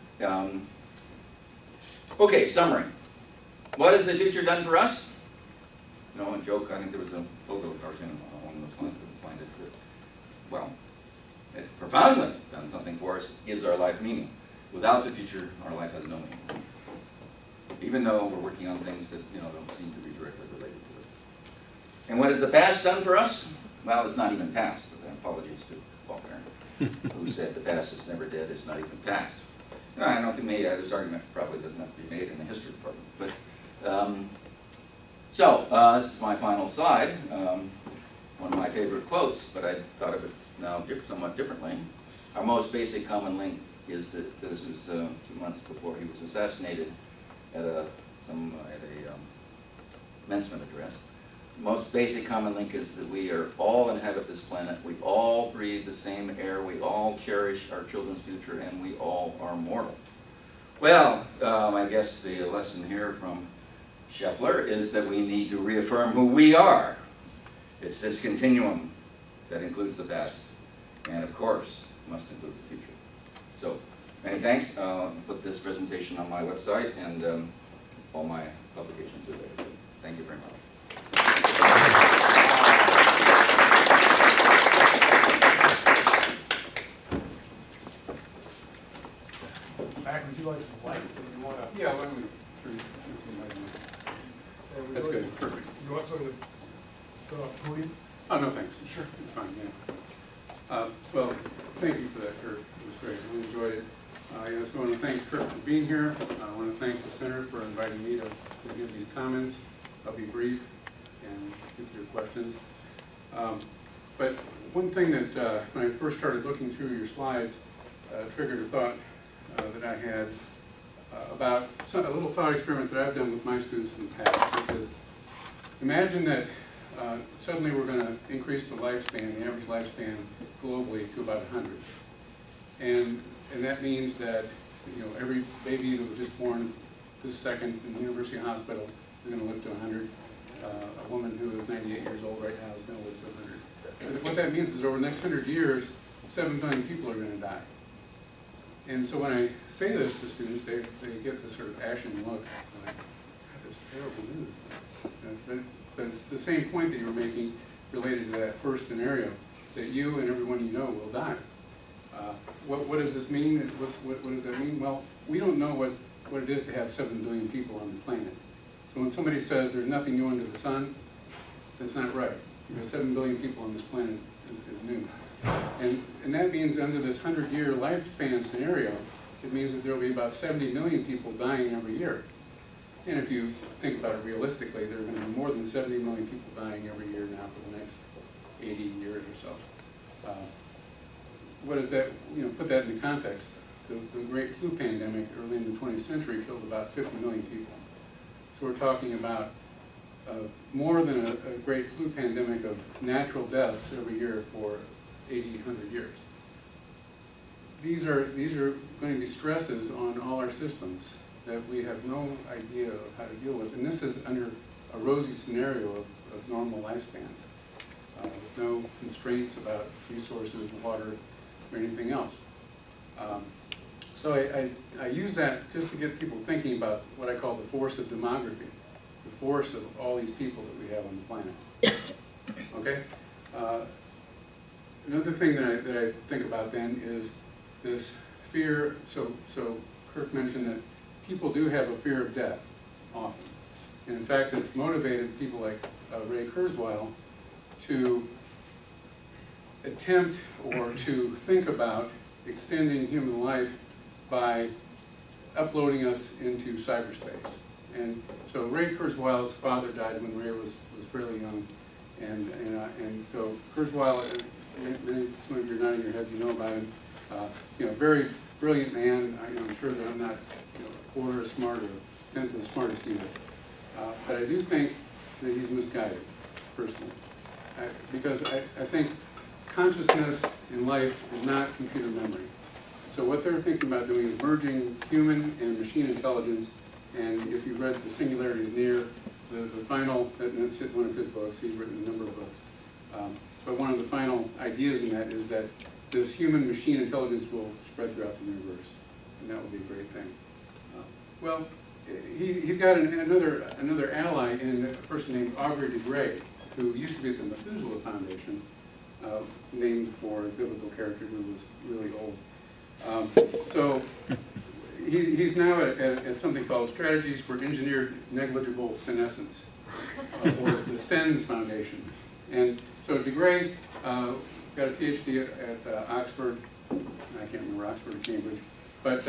Okay, summary. What has the future done for us? You know, a joke, I think there was a photo cartoon on the planet that, well, it's profoundly done something for us, it gives our life meaning. Without the future, our life has no meaning. Even though we're working on things that, you know, don't seem to be directly related to it. And what has the past done for us? Well, it's not even past. Apologies to Faulkner, who said the past is never dead, it's not even past. No, I don't think this argument probably doesn't have to be made in the history department. But this is my final slide. One of my favorite quotes, but I thought of it now somewhat differently. Our most basic common link is that this was 2 months before he was assassinated at a commencement address. The most basic common link is that we are all inhabit this planet, we all breathe the same air, we all cherish our children's future, and we all are mortal. Well, I guess the lesson here from Scheffler is that we need to reaffirm who we are. It's this continuum that includes the past, and of course, must include the future. So, many thanks. I'll put this presentation on my website, and all my publications are there. Thank you very much. Mac, would you like some light, or do you want to? Yeah, why don't we turn That's good, perfect. You want something to go off the podium? Oh, no, thanks. Sure. It's fine, yeah. Well, thank you for that, Kirk. It was great. I enjoyed it. I also want to thank Kirk for being here. I want to thank the Center for inviting me to give these comments. I'll be brief and get to your questions. But one thing that when I first started looking through your slides triggered a thought that I had about a little thought experiment that I've done with my students in the past, which is imagine that suddenly we're going to increase the lifespan, the average lifespan globally to about 100. And that means that, you know, every baby that was just born this second in the University Hospital is going to live to 100. A woman who is 98 years old right now is going to live to 100. So that means is over the next 100 years, 7 billion people are going to die. And so when I say this to students, they get this sort of ashen look, like, that's terrible news. But it's the same point that you were making related to that first scenario, that you and everyone you know will die. What does this mean? What does that mean? Well, we don't know what it is to have 7 billion people on the planet. So when somebody says there's nothing new under the sun, that's not right. Because 7 billion people on this planet is new. And that means under this 100-year lifespan scenario, it means that there will be about 70 million people dying every year. And if you think about it realistically, there are going to be more than 70 million people dying every year now for the next 80 years or so. What does that, put that into context? The Great Flu Pandemic early in the 20th century killed about 50 million people. So we're talking about more than a Great Flu Pandemic of natural deaths every year for 80, 100 years. These are going to be stresses on all our systems that we have no idea of how to deal with. And this is under a rosy scenario of normal lifespans, with no constraints about resources, water, or anything else. So I use that just to get people thinking about what I call the force of demography, the force of all these people that we have on the planet. Okay? Another thing that I think about then is this fear. So Kirk mentioned that people do have a fear of death often. And in fact, it's motivated people like Ray Kurzweil to attempt or to think about extending human life by uploading us into cyberspace. And so Ray Kurzweil's father died when Ray was fairly young, and so Kurzweil, some of you are nodding your heads, you know about him. Very brilliant man. I'm sure that I'm not a quarter as smart or a tenth as smart as he is. But I do think that he's misguided, personally, because I think consciousness in life is not computer memory. So what they're thinking about doing is merging human and machine intelligence, and if you've read The Singularity is Near, the final, and that's one of his books, he's written a number of books, but one of the final ideas in that is that this human-machine intelligence will spread throughout the universe, and that will be a great thing. Well, he's got another ally in a person named Aubrey De Grey, who used to be at the Methuselah Foundation, named for a biblical character who was really old. So he's now at something called Strategies for Engineered Negligible Senescence, or the SENS Foundation. And so De Grey got a PhD at Oxford. I can't remember, Oxford or Cambridge. But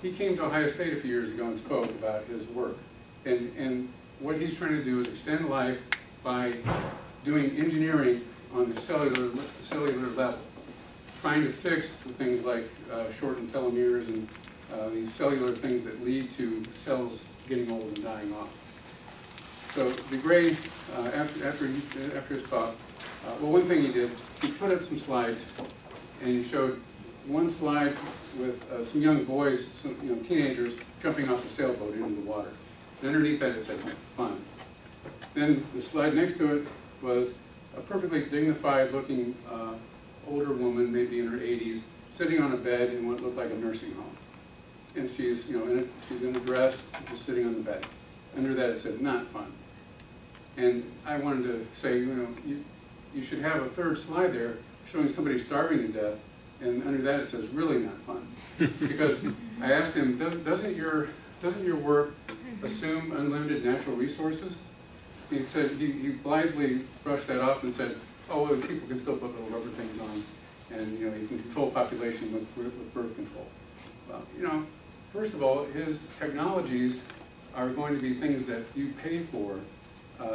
he came to Ohio State a few years ago and spoke about his work. And what he's trying to do is extend life by doing engineering on the cellular level, trying to fix the things like shortened telomeres and these cellular things that lead to cells getting old and dying off. So De Grey, after his talk, well, one thing he did, he put up some slides, and he showed one slide with some young boys, some teenagers, jumping off a sailboat into the water. And underneath that it said, fun. Then the slide next to it was a perfectly dignified-looking older woman, maybe in her 80s, sitting on a bed in what looked like a nursing home. And she's, she's in a dress, just sitting on the bed. Under that it said, not fun. And I wanted to say, you should have a third slide there showing somebody starving to death, and under that it says, really not fun. Because I asked him, doesn't your work assume unlimited natural resources? He said, he blithely brushed that off and said, oh, well, people can still put little rubber things on, and you can control population with birth control. Well, first of all, his technologies are going to be things that you pay for.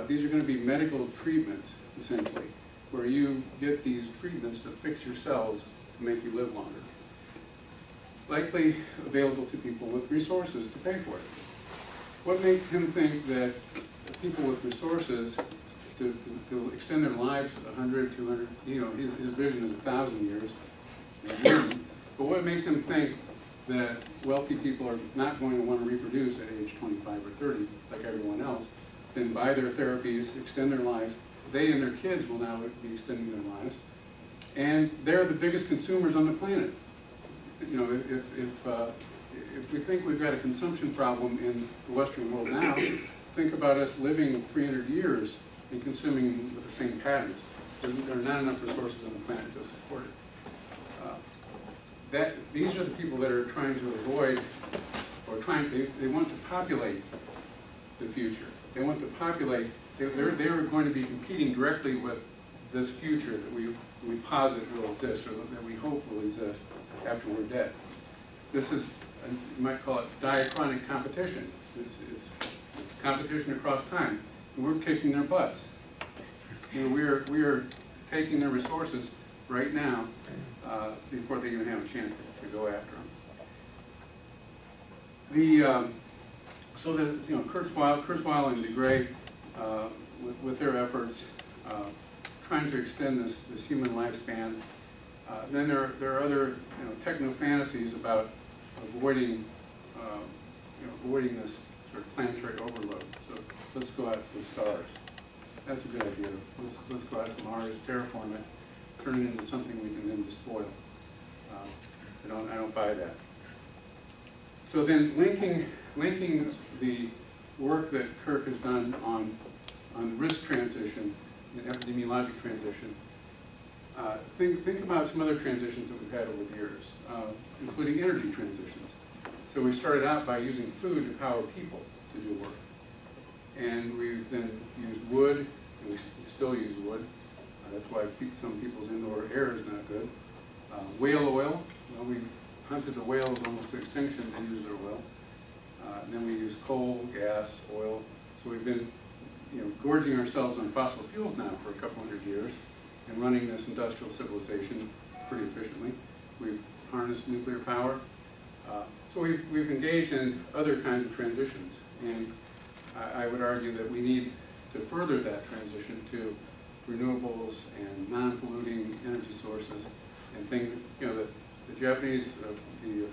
These are going to be medical treatments, essentially, where you get these treatments to fix your cells to make you live longer. Likely available to people with resources to pay for it. What makes him think that people with resources to extend their lives 100, 200, his vision is 1,000 years. But what makes him think that wealthy people are not going to want to reproduce at age 25 or 30 like everyone else, then buy their therapies, extend their lives. They and their kids will now be extending their lives. And they're the biggest consumers on the planet. You know, if we think we've got a consumption problem in the Western world now, think about us living 300 years and consuming with the same patterns. There are not enough resources on the planet to support it. These are the people that are trying to avoid, or they want to populate the future. They want to populate, they're going to be competing directly with this future that we posit will exist, or that we hope will exist after we're dead. This is, you might call it diachronic competition. It's competition across time. And we're kicking their butts. You know, we are taking their resources right now before they even have a chance to go after them. So that, you know, Kurzweil and De Grey, with their efforts, trying to extend this human lifespan. Then there are other, you know, techno fantasies about avoiding this sort of planetary overload. So let's go out to the stars. That's a good idea. Let's go out to Mars, terraform it, turn it into something we can then despoil. I don't buy that. So then linking the work that Kirk has done on risk transition and epidemiologic transition, think about some other transitions that we've had over the years, including energy transitions. So we started out by using food to power people to do work. And we've then used wood, and we still use wood. That's why some people's indoor air is not good. Whale oil, well, we hunted the whales almost to extinction to use their oil. Then we use coal, gas, oil. So we've been, you know, gorging ourselves on fossil fuels now for a couple hundred years and running this industrial civilization pretty efficiently. We've harnessed nuclear power. So we've engaged in other kinds of transitions. And I would argue that we need to further that transition to renewables and non-polluting energy sources and things, you know, the Japanese, the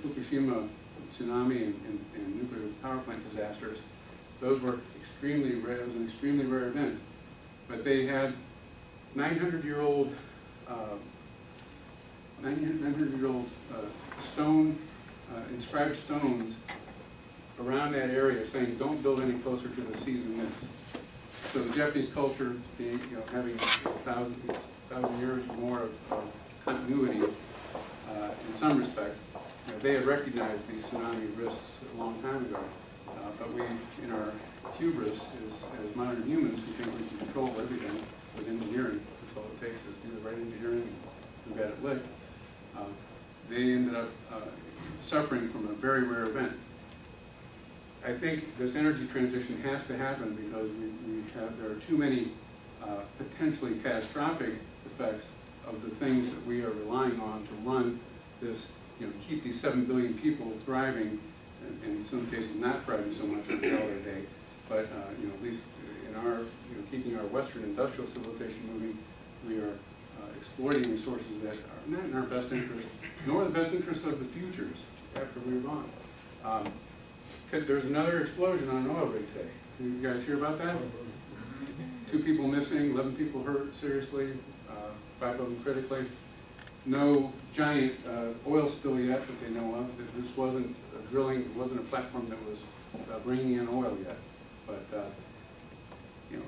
Fukushima tsunami and nuclear power plant disasters, those were extremely rare. It was an extremely rare event. But they had 900-year-old stone, inscribed stones around that area saying, don't build any closer to the sea than this. So the Japanese culture, being, you know, having 1,000 years or more of continuity in some respects, you know, they had recognized these tsunami risks a long time ago. But we, in our hubris, as modern humans who think we can control everything with engineering, that's all it takes is do the right engineering and we've got it licked. They ended up suffering from a very rare event. I think this energy transition has to happen because there are too many potentially catastrophic effects of the things that we are relying on to run this, you know, keep these 7 billion people thriving, and in some cases not thriving so much on a dollar a day, but you know, at least in our, you know, keeping our Western industrial civilization moving, we are exploiting resources that are not in our best interest, nor the best interest of the futures after we're gone. There's another explosion on an oil rig today. Did you guys hear about that? 2 people missing, 11 people hurt seriously, 5 of them critically. No giant oil spill yet that they know of. This wasn't a drilling, it wasn't a platform that was bringing in oil yet. But you know,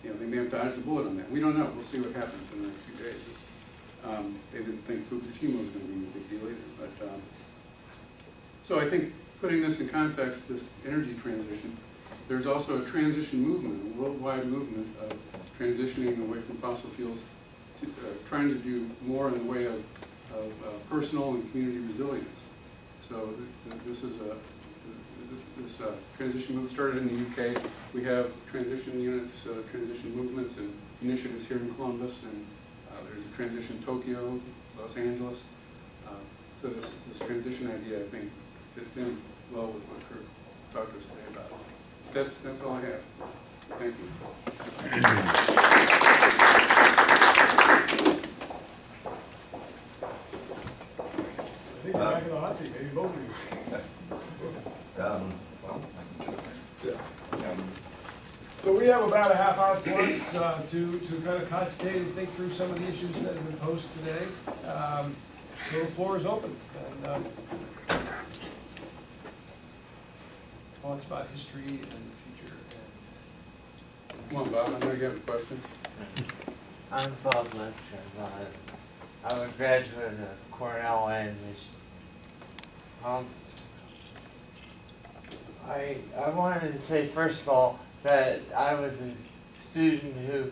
they may have dodged a bullet on that. We don't know. We'll see what happens in the next few days. They didn't think Fukushima was going to be a big deal either. But so I think, putting this in context, this energy transition, there's also a transition movement, a worldwide movement of transitioning away from fossil fuels, to, trying to do more in the way of personal and community resilience. So this is this transition movement started in the UK. We have transition units, transition movements and initiatives here in Columbus, and there's a transition Tokyo, Los Angeles. So this transition idea, I think, fits in well with what Kirk talked to us today about. That's all I have. Thank you. I think we're back in the hot seat, maybe both of you. Well, I can jump in. So we have about about a half hour plus to kind of cogitate and think through some of the issues that have been posed today. So the floor is open. And thoughts about history and the future. Come on, Bob, I know you have a question. I'm Bob Lester. I'm a graduate of Cornell and Mission. I wanted to say, first of all, that I was a student who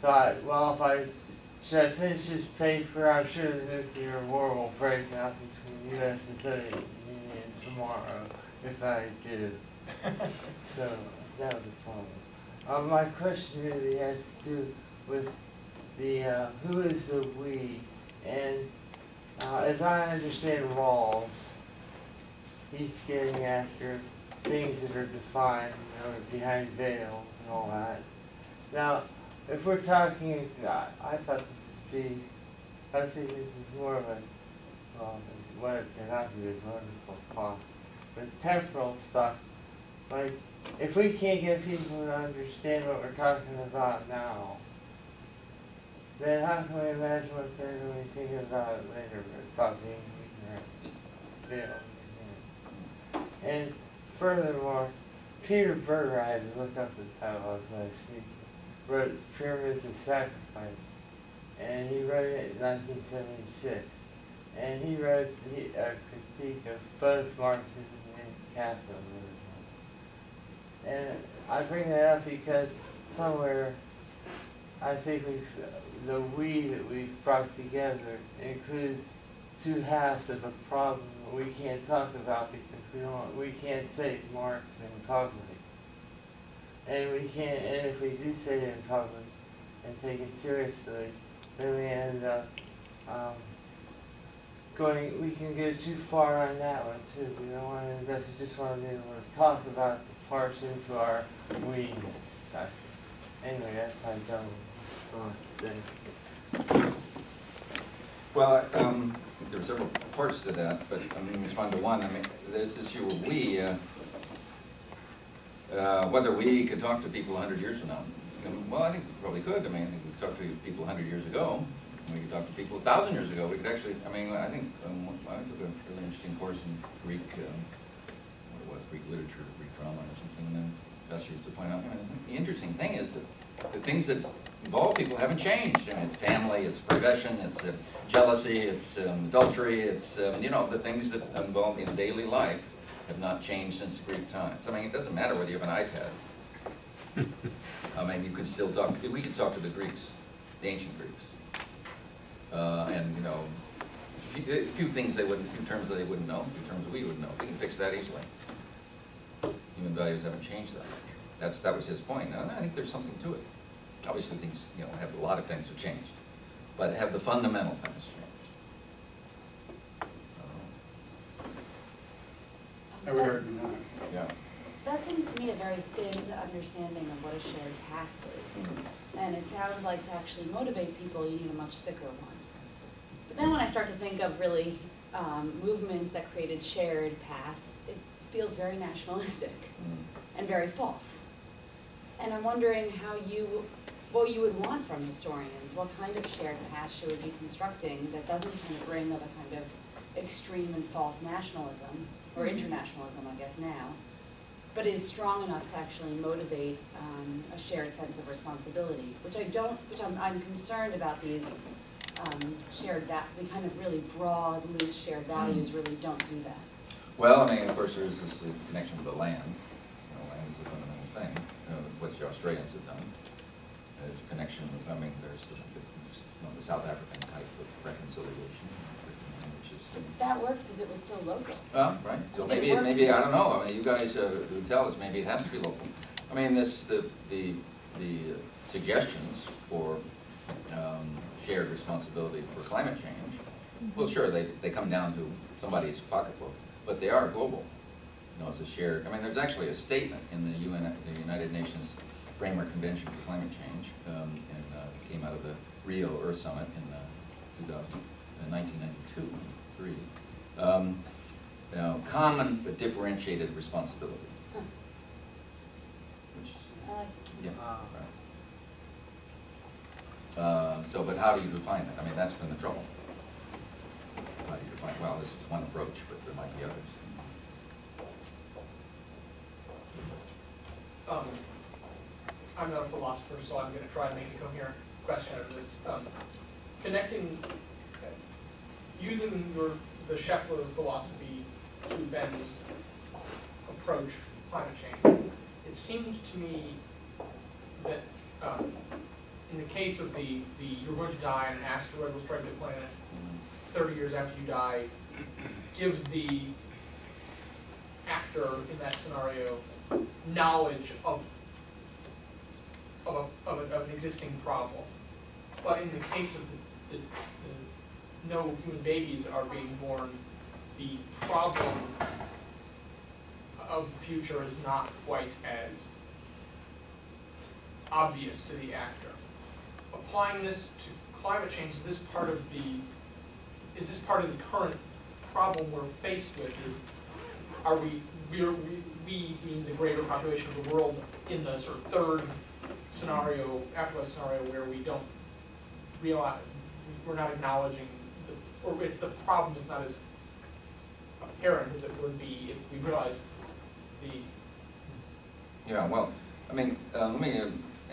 thought, well, should I finish this paper, I'm sure the nuclear war will break out between the U.S. and Soviet Union tomorrow if I do. So that was a problem. My question really has to do with the who is the we, and as I understand Rawls, he's getting after things that are defined, behind veils and all that. Now, if we're talking, I thought this would be, I was thinking this is more of a, well, what it's not to be a wonderful thought, but temporal stuff. Like, if we can't get people to understand what we're talking about now, then how can we imagine what they're going to be thinking about later, about being ignorant? And furthermore, Peter Berger, I had to look up the title as I sneaked, wrote Pyramids of Sacrifice, and he wrote it in 1976. And he wrote a critique of both Marxism and capitalism. And I bring that up because somewhere I think the we that we've brought together includes two halves of a problem that we can't talk about because we can't say Marx in public. And we can't, and if we do say it in public and take it seriously, then we end up we can go too far on that one too. We don't want to invest, we just want to be able to talk about the parts into our we. Anyway, that's my dumb thing. Well, there were several parts to that, but I'm going to respond to one. I mean, this issue of we, whether we could talk to people 100 years from now. Well, I think we probably could. I mean, I think we could talk to people 100 years ago. We could talk to people 1,000 years ago. We could actually, I mean, I think I took a really interesting course in Greek, what it was, Greek literature, Greek drama or something, and then Professor used to point out, the interesting thing is that the things that involve people haven't changed. I mean, it's family, it's profession, it's jealousy, it's adultery, it's, the things that involve in daily life have not changed since the Greek times. I mean, it doesn't matter whether you have an iPad. I mean, you could still talk, we could talk to the Greeks, the ancient Greeks. And, a few things they wouldn't, a few terms that they wouldn't know, a few terms that we wouldn't know. We can fix that easily. Human values haven't changed that much. That was his point. And I think there's something to it. Obviously things, have a lot of things have changed. But have the fundamental things changed? I would argue not. Yeah. That seems to me a very thin understanding of what a shared past is. And it sounds like to actually motivate people, you need a much thicker one. But then when I start to think of really movements that created shared pasts, it feels very nationalistic and very false. And I'm wondering what you would want from historians, what kind of shared past should we be constructing that doesn't kind of bring up a kind of extreme and false nationalism, or internationalism, I guess now, but is strong enough to actually motivate a shared sense of responsibility, I'm concerned about these we kind of really broad, loose shared values really don't do that. Well, I mean, of course, there's this connection with the land. Land is a fundamental thing. What the Australians have done. There's a connection with, there's the South African type of reconciliation, which is... That worked because it was so local. Right. So maybe, I don't know. I mean, you guys would tell us maybe it has to be local. I mean, the suggestions for shared responsibility for climate change, well, sure, they come down to somebody's pocketbook, but they are global. It's a shared, there's actually a statement in the United Nations Framework Convention for Climate Change, and it came out of the Rio Earth Summit in 1992, 3. Common but differentiated responsibility. Which I like Yeah. So, but how do you define it? I mean, that's been the trouble. How do you define, well, this is one approach, but there might be others. I'm not a philosopher, so I'm going to try and make a coherent question out of this. Connecting, using the Scheffler philosophy to then approach climate change, it seemed to me that in the case of you're going to die and an asteroid will strike the planet 30 years after you die, gives the actor in that scenario knowledge of an existing problem. But in the case of the no human babies are being born, the problem of the future is not quite as obvious to the actor. Applying this to climate change, is this part of the current problem we're faced with? Are we being the greater population of the world in the sort of third scenario, afterlife scenario, where we don't realize, we're not acknowledging, the problem is not as apparent as it would be if we realize the... Yeah, well, I mean, let me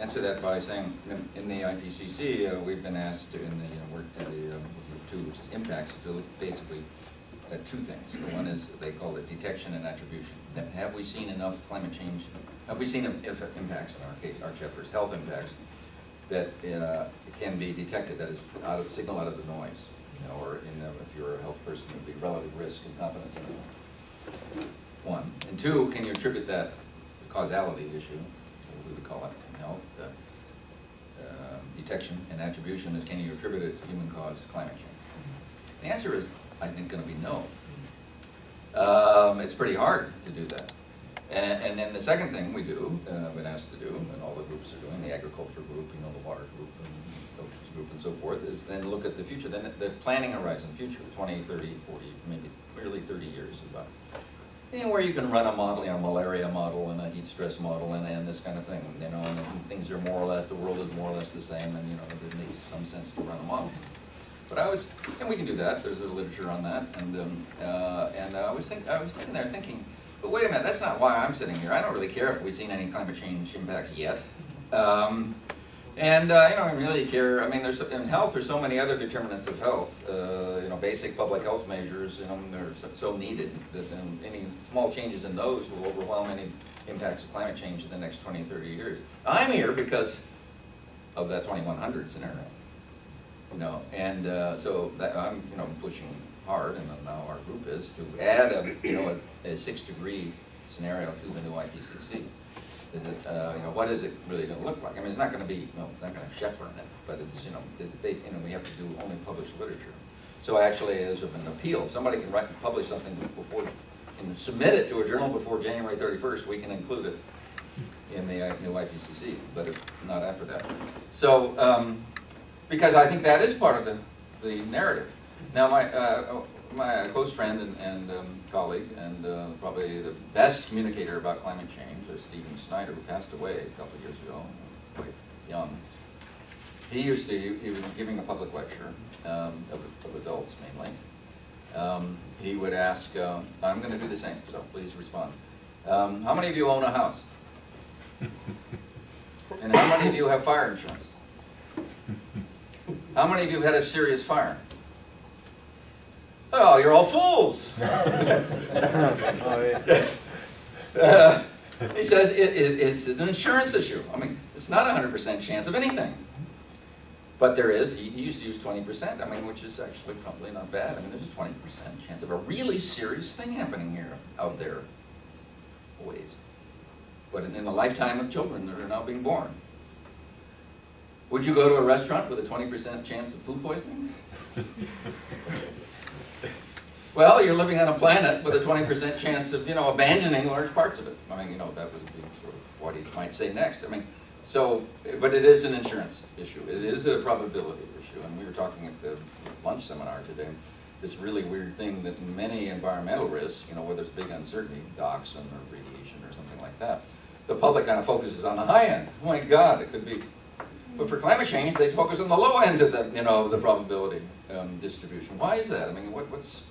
answer that by saying in the IPCC, we've been asked to, in the work in the group 2, which is impacts, to look basically at two things. The one is they call it detection and attribution. Have we seen enough climate change? Have we seen impacts in our case, our Scheffler's health impacts that can be detected? That is signal out of the noise, or if you're a health person, it would be relative risk and confidence interval. One. And two, can you attribute that causality issue, what we would call it in health, detection and attribution, is can you attribute it to human caused climate change? The answer is, I think, going to be no. It's pretty hard to do that. And then the second thing we do, been asked to do, and all the groups are doing, the agriculture group, the water group, and the oceans group, and so forth, is then look at the future, then the planning horizon, future, 20, 30, 40, maybe really 30 years about. Where you can run a model, a malaria model and a heat stress model and this kind of thing, and things are more or less, the world is more or less the same, and it makes some sense to run a model. But and we can do that. There's a literature on that, and I was sitting there thinking, but wait a minute, that's not why I'm sitting here. I don't really care if we've seen any climate change impacts yet, I don't really care. I mean, in health, there's so many other determinants of health. Basic public health measures, they're so needed that any small changes in those will overwhelm any impacts of climate change in the next 20, 30 years. I'm here because of that 2100 scenario. So that I'm pushing hard, and now our group is to add a 6-degree scenario to the new IPCC. Is it what is it really going to look like? I mean, it's not going to be it's not going to have Scheffler in it, but it's we have to do only published literature. So actually, there's an appeal. If somebody can publish something before and submit it to a journal before January 31st, we can include it in the new IPCC, but not after that. So. Because I think that is part of the narrative. Now, my close friend and colleague, and probably the best communicator about climate change, is Stephen Snyder, who passed away a couple of years ago, quite young. He was giving a public lecture of adults mainly. He would ask, I'm going to do the same, so please respond. How many of you own a house? And how many of you have fire insurance? How many of you have had a serious fire? Oh, you're all fools. He says it's an insurance issue. I mean, it's not a 100% chance of anything. But there is, he used to use 20%, I mean, which is actually probably not bad. I mean, there's a 20% chance of a really serious thing happening here, out there, always. But in the lifetime of children that are now being born. Would you go to a restaurant with a 20% chance of food poisoning? Well, you're living on a planet with a 20% chance of, abandoning large parts of it. I mean, that would be sort of what he might say next. I mean, but it is an insurance issue. It is a probability issue. And we were talking at the lunch seminar today, this really weird thing that many environmental risks, whether it's big uncertainty, dioxin or radiation or something like that, the public kind of focuses on the high end. Oh my God, it could be. But for climate change, they focus on the low end of the, the probability distribution. Why is that? I mean, what's,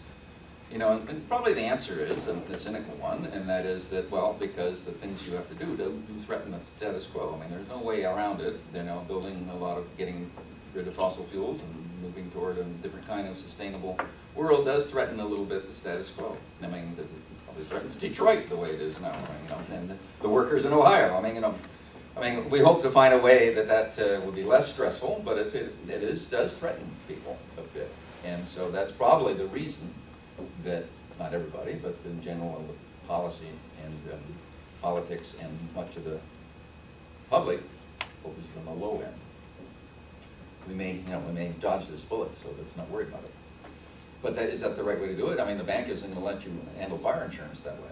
and probably the answer is the cynical one, and that is that, well, because the things you have to do threaten the status quo. I mean, there's no way around it. They're now building a lot of getting rid of fossil fuels and moving toward a different kind of sustainable world does threaten a little bit the status quo. I mean, it probably threatens Detroit the way it is now, and the workers in Ohio. I mean, we hope to find a way that will be less stressful, but it does threaten people a bit. And so that's probably the reason that, not everybody, but in general, the policy and politics and much of the public focuses on the low end. We may dodge this bullet, so let's not worry about it. But is that the right way to do it? I mean, the bank isn't going to let you handle fire insurance that way.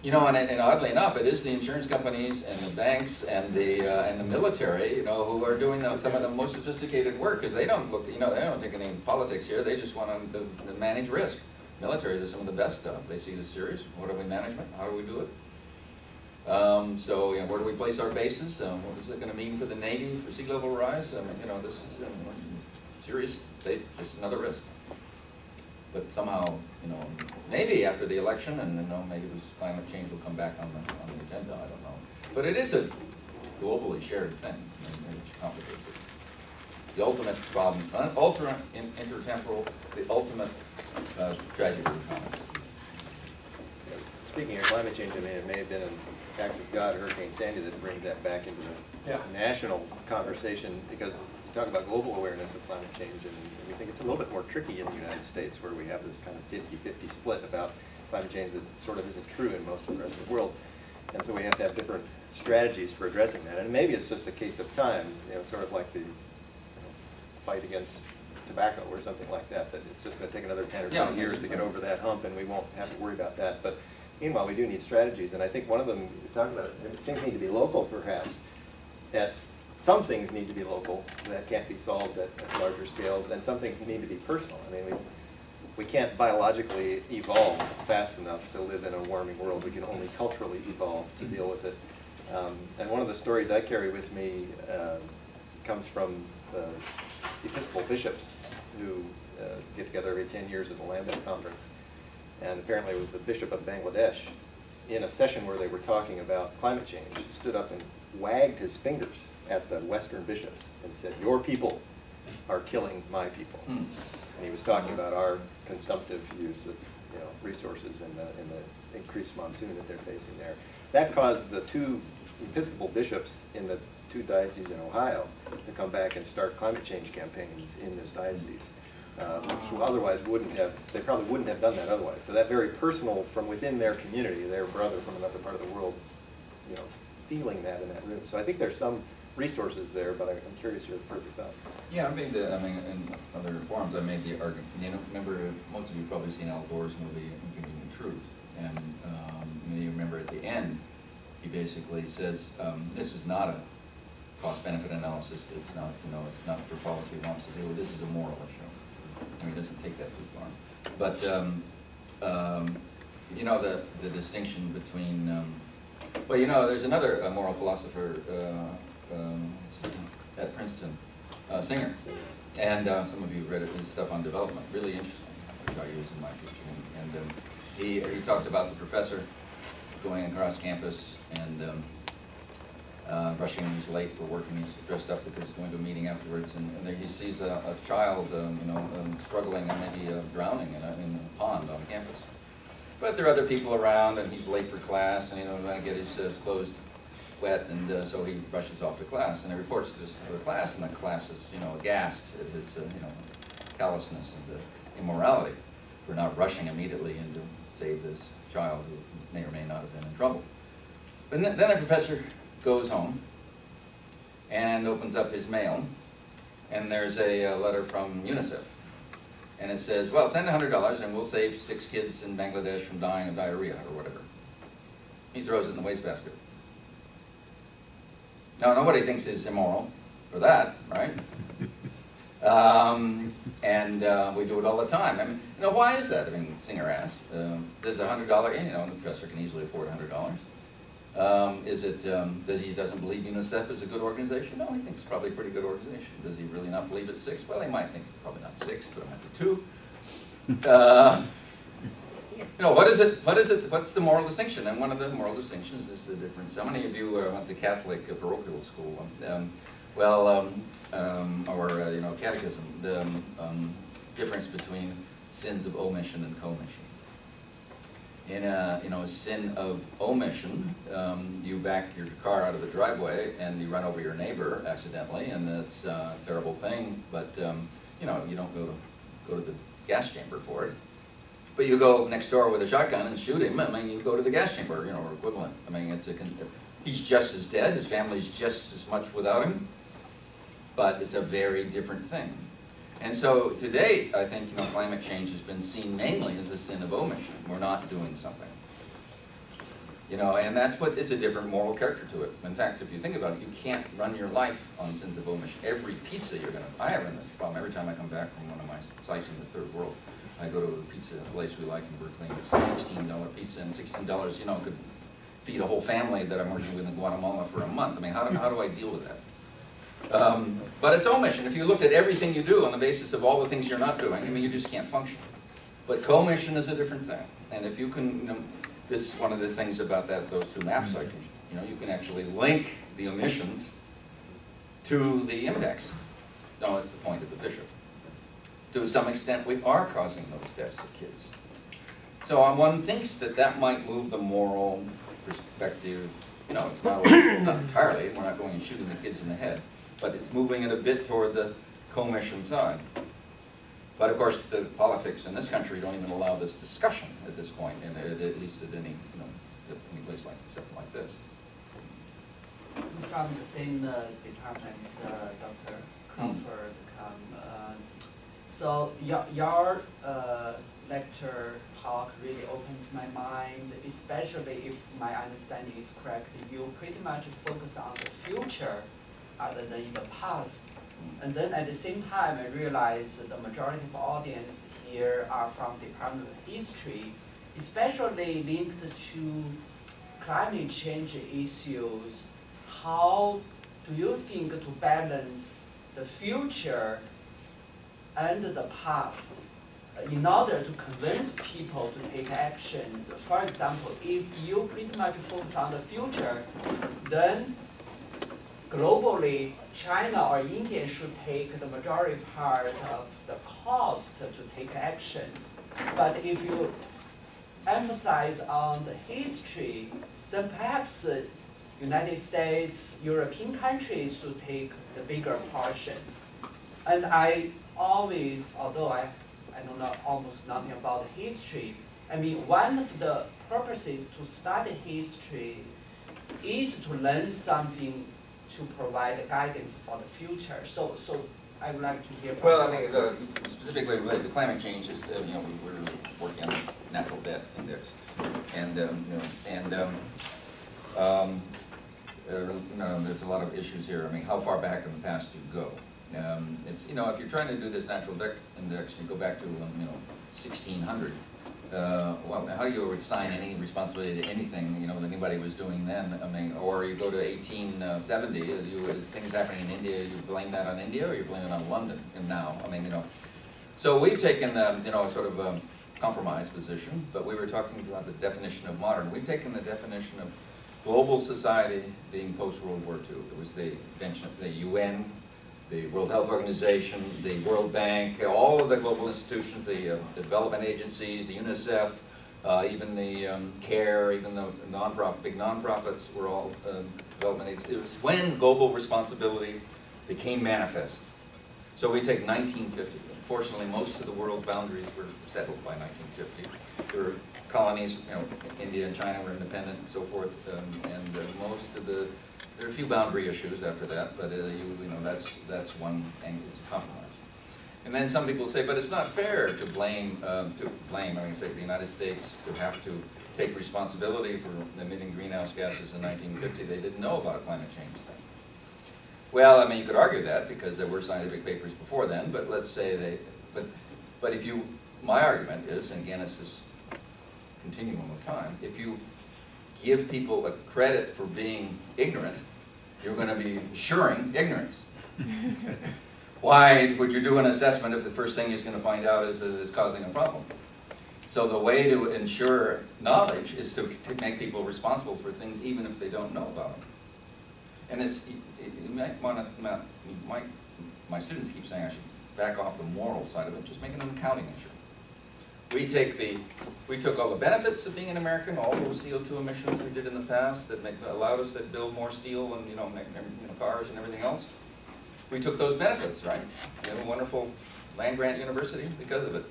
And oddly enough, it is the insurance companies and the banks and the military, who are doing some of the most sophisticated work, because they don't look, they don't think any politics here. They just want to manage risk. Military does some of the best stuff. They see the serious. What are we management? How do we do it? So where do we place our bases? What is it going to mean for the Navy for sea level rise? I mean, this is serious. Just another risk. But somehow, maybe after the election, and maybe this climate change will come back on the agenda. I don't know. But it is a globally shared thing, which complicates it. The ultimate problem, ultimate intertemporal, the ultimate tragedy of the time. Speaking of climate change, I mean, it may have been an act of God, Hurricane Sandy, that brings that back into the national conversation, because you talk about global awareness of climate change, and we think it's a little bit more tricky in the United States, where we have this kind of 50-50 split about climate change that sort of isn't true in most of the rest of the world. And so we have to have different strategies for addressing that. And maybe it's just a case of time, sort of like the fight against tobacco or something like that, that it's just going to take another 10 or 20 years to get over that hump, and we won't have to worry about that. But meanwhile, we do need strategies, and I think one of them, we talk about things need to be local, perhaps. Some things need to be local that can't be solved at larger scales, and some things need to be personal. I mean, we can't biologically evolve fast enough to live in a warming world. We can only culturally evolve to deal with it. And one of the stories I carry with me comes from the Episcopal bishops who get together every 10 years at the Lament conference. And apparently it was the Bishop of Bangladesh, in a session where they were talking about climate change, stood up and wagged his fingers at the Western bishops and said, "Your people are killing my people." And he was talking about our consumptive use of resources and the increased monsoon that they're facing there. That caused the two Episcopal bishops in the two dioceses in Ohio to come back and start climate change campaigns in this diocese. Which otherwise they probably wouldn't have done that otherwise. So that very personal, from within their community, their brother from another part of the world, feeling that in that room. So I think there's some resources there, but I'm curious your further thoughts. Yeah, in other forums I made the argument. Remember, most of you have probably seen Al Gore's movie Inconvenient Truth, and you remember at the end, he basically says, this is not a cost-benefit analysis. It's not, it's not for policy he wants to do. This is a moral issue. I mean, he doesn't take that too far. But, the distinction between, there's another moral philosopher at Princeton, Singer. And some of you have read his stuff on development. Really interesting, which I use in my teaching. And he talks about the professor going across campus and rushing, he's late for work, and he's dressed up because he's going to a meeting afterwards, and there he sees a child, struggling and maybe drowning in a pond on campus. But there are other people around, and he's late for class, and trying to get his clothes wet, and so he rushes off to class, and he reports this to the class, and the class is, aghast at his, callousness and immorality for not rushing immediately in to save this child who may or may not have been in trouble. But then the professor goes home and opens up his mail, and there's a letter from UNICEF, and it says, well, send $100 and we'll save 6 kids in Bangladesh from dying of diarrhea or whatever. He throws it in the wastebasket. Now, nobody thinks it's immoral for that, right? We do it all the time. I mean, why is that? I mean, Singer asks, there's $100, the professor can easily afford $100. Does he doesn't believe UNICEF is a good organization? No, he thinks it's probably a pretty good organization. Does he really not believe it's 6? Well, he might think it's probably not 6, but it might be 2. What's the moral distinction? And one of the moral distinctions is the difference. How many of you went to Catholic parochial school? Catechism, the difference between sins of omission and commission. In a sin of omission, you back your car out of the driveway and you run over your neighbor accidentally, and that's a terrible thing. But you don't go to the gas chamber for it. But you go next door with a shotgun and shoot him. I mean, you go to the gas chamber, or equivalent. I mean, he's just as dead. His family's just as much without him. But it's a very different thing. And so to date, I think climate change has been seen mainly as a sin of omission. We're not doing something. And that's it's a different moral character to it. In fact, if you think about it, you can't run your life on sins of omission. Every pizza I have this problem every time I come back from one of my sites in the third world. I go to a pizza place we like in Berkeley, and it's a $16 pizza, and $16, could feed a whole family that I'm working with in Guatemala for a month. I mean, how do I deal with that? But it's omission. If you looked at everything you do on the basis of all the things you're not doing, I mean, you just can't function. But commission is a different thing. And if you can, this is one of the things about those two maps. You can actually link the omissions to the index. No, that's the point of the bishop. To some extent, we are causing those deaths of kids. So one thinks that might move the moral perspective. It's not entirely. We're not going and shooting the kids in the head. But it's moving it a bit toward the commission side. But of course, the politics in this country don't even allow this discussion at this point, and at least at any place like this. From the same department, Dr. Crawford. So your lecture talk really opens my mind, especially if my understanding is correct. You pretty much focus on the future other than in the past. And then at the same time, I realized the majority of the audience here are from the Department of History, especially linked to climate change issues. How do you think to balance the future and the past in order to convince people to take actions? For example, if you pretty much focus on the future, then globally, China or India should take the majority part of the cost to take actions. But if you emphasize on the history, then perhaps United States, European countries should take the bigger portion. And I always, although I don't know almost nothing about history, I mean, one of the purposes to study history is to learn something to provide guidance for the future. So I would like to hear. Well, I mean, specifically related to climate change is, we're working on this natural debt index, and there's a lot of issues here. I mean, how far back in the past do you go? It's if you're trying to do this natural debt index, you go back to 1600. Well, how do you assign any responsibility to anything that anybody was doing then? I mean, or you go to 1870, is things happening in India, you blame that on India, or you blame it on London? And now, I mean, so we've taken sort of a compromise position, but we were talking about the definition of modern. We've taken the definition of global society being post-World War II. It was the invention of the UN, the World Health Organization, the World Bank, all of the global institutions, the development agencies, the UNICEF, even the CARE, even the big non-profits were all development agencies. It was when global responsibility became manifest. So we take 1950. Unfortunately, most of the world's boundaries were settled by 1950. There were colonies, India and China were independent and so forth, and most of the there are a few boundary issues after that, but that's one angle, it's a compromise. And then some people say, but it's not fair to blame, say the United States to have to take responsibility for emitting greenhouse gases in 1950. They didn't know about climate change then. Well, I mean, you could argue that because there were scientific papers before then, but let's say but if my argument is, and again, it's this continuum of time, if you give people a credit for being ignorant, you're going to be assuring ignorance. Why would you do an assessment if the first thing you're going to find out is that it's causing a problem? So the way to ensure knowledge is to make people responsible for things even if they don't know about them. And you might want to, my students keep saying I should back off the moral side of it, just make it an accounting issue. We took all the benefits of being an American, all those CO2 emissions we did in the past that allowed us to build more steel and make cars and everything else. We took those benefits, right? We have a wonderful land-grant university because of it.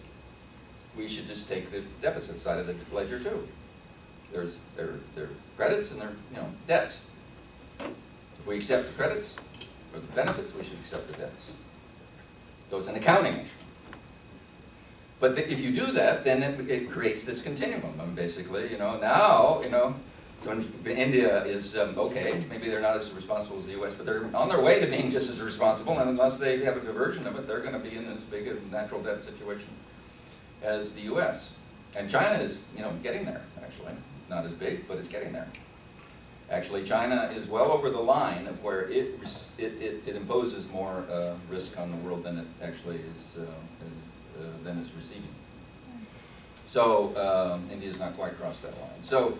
We should just take the deficit side of the ledger too. There are credits and there are debts. If we accept the credits or the benefits, we should accept the debts. So it's an accounting issue. But if you do that, then it creates this continuum. I mean, basically, now, so India is okay. Maybe they're not as responsible as the U.S., but they're on their way to being just as responsible. And unless they have a diversion of it, they're going to be in as big a natural debt situation as the U.S. And China is, getting there. Actually, not as big, but it's getting there. Actually, China is well over the line of where it imposes more risk on the world than it actually is. Than it's receiving. So India's not quite crossed that line. So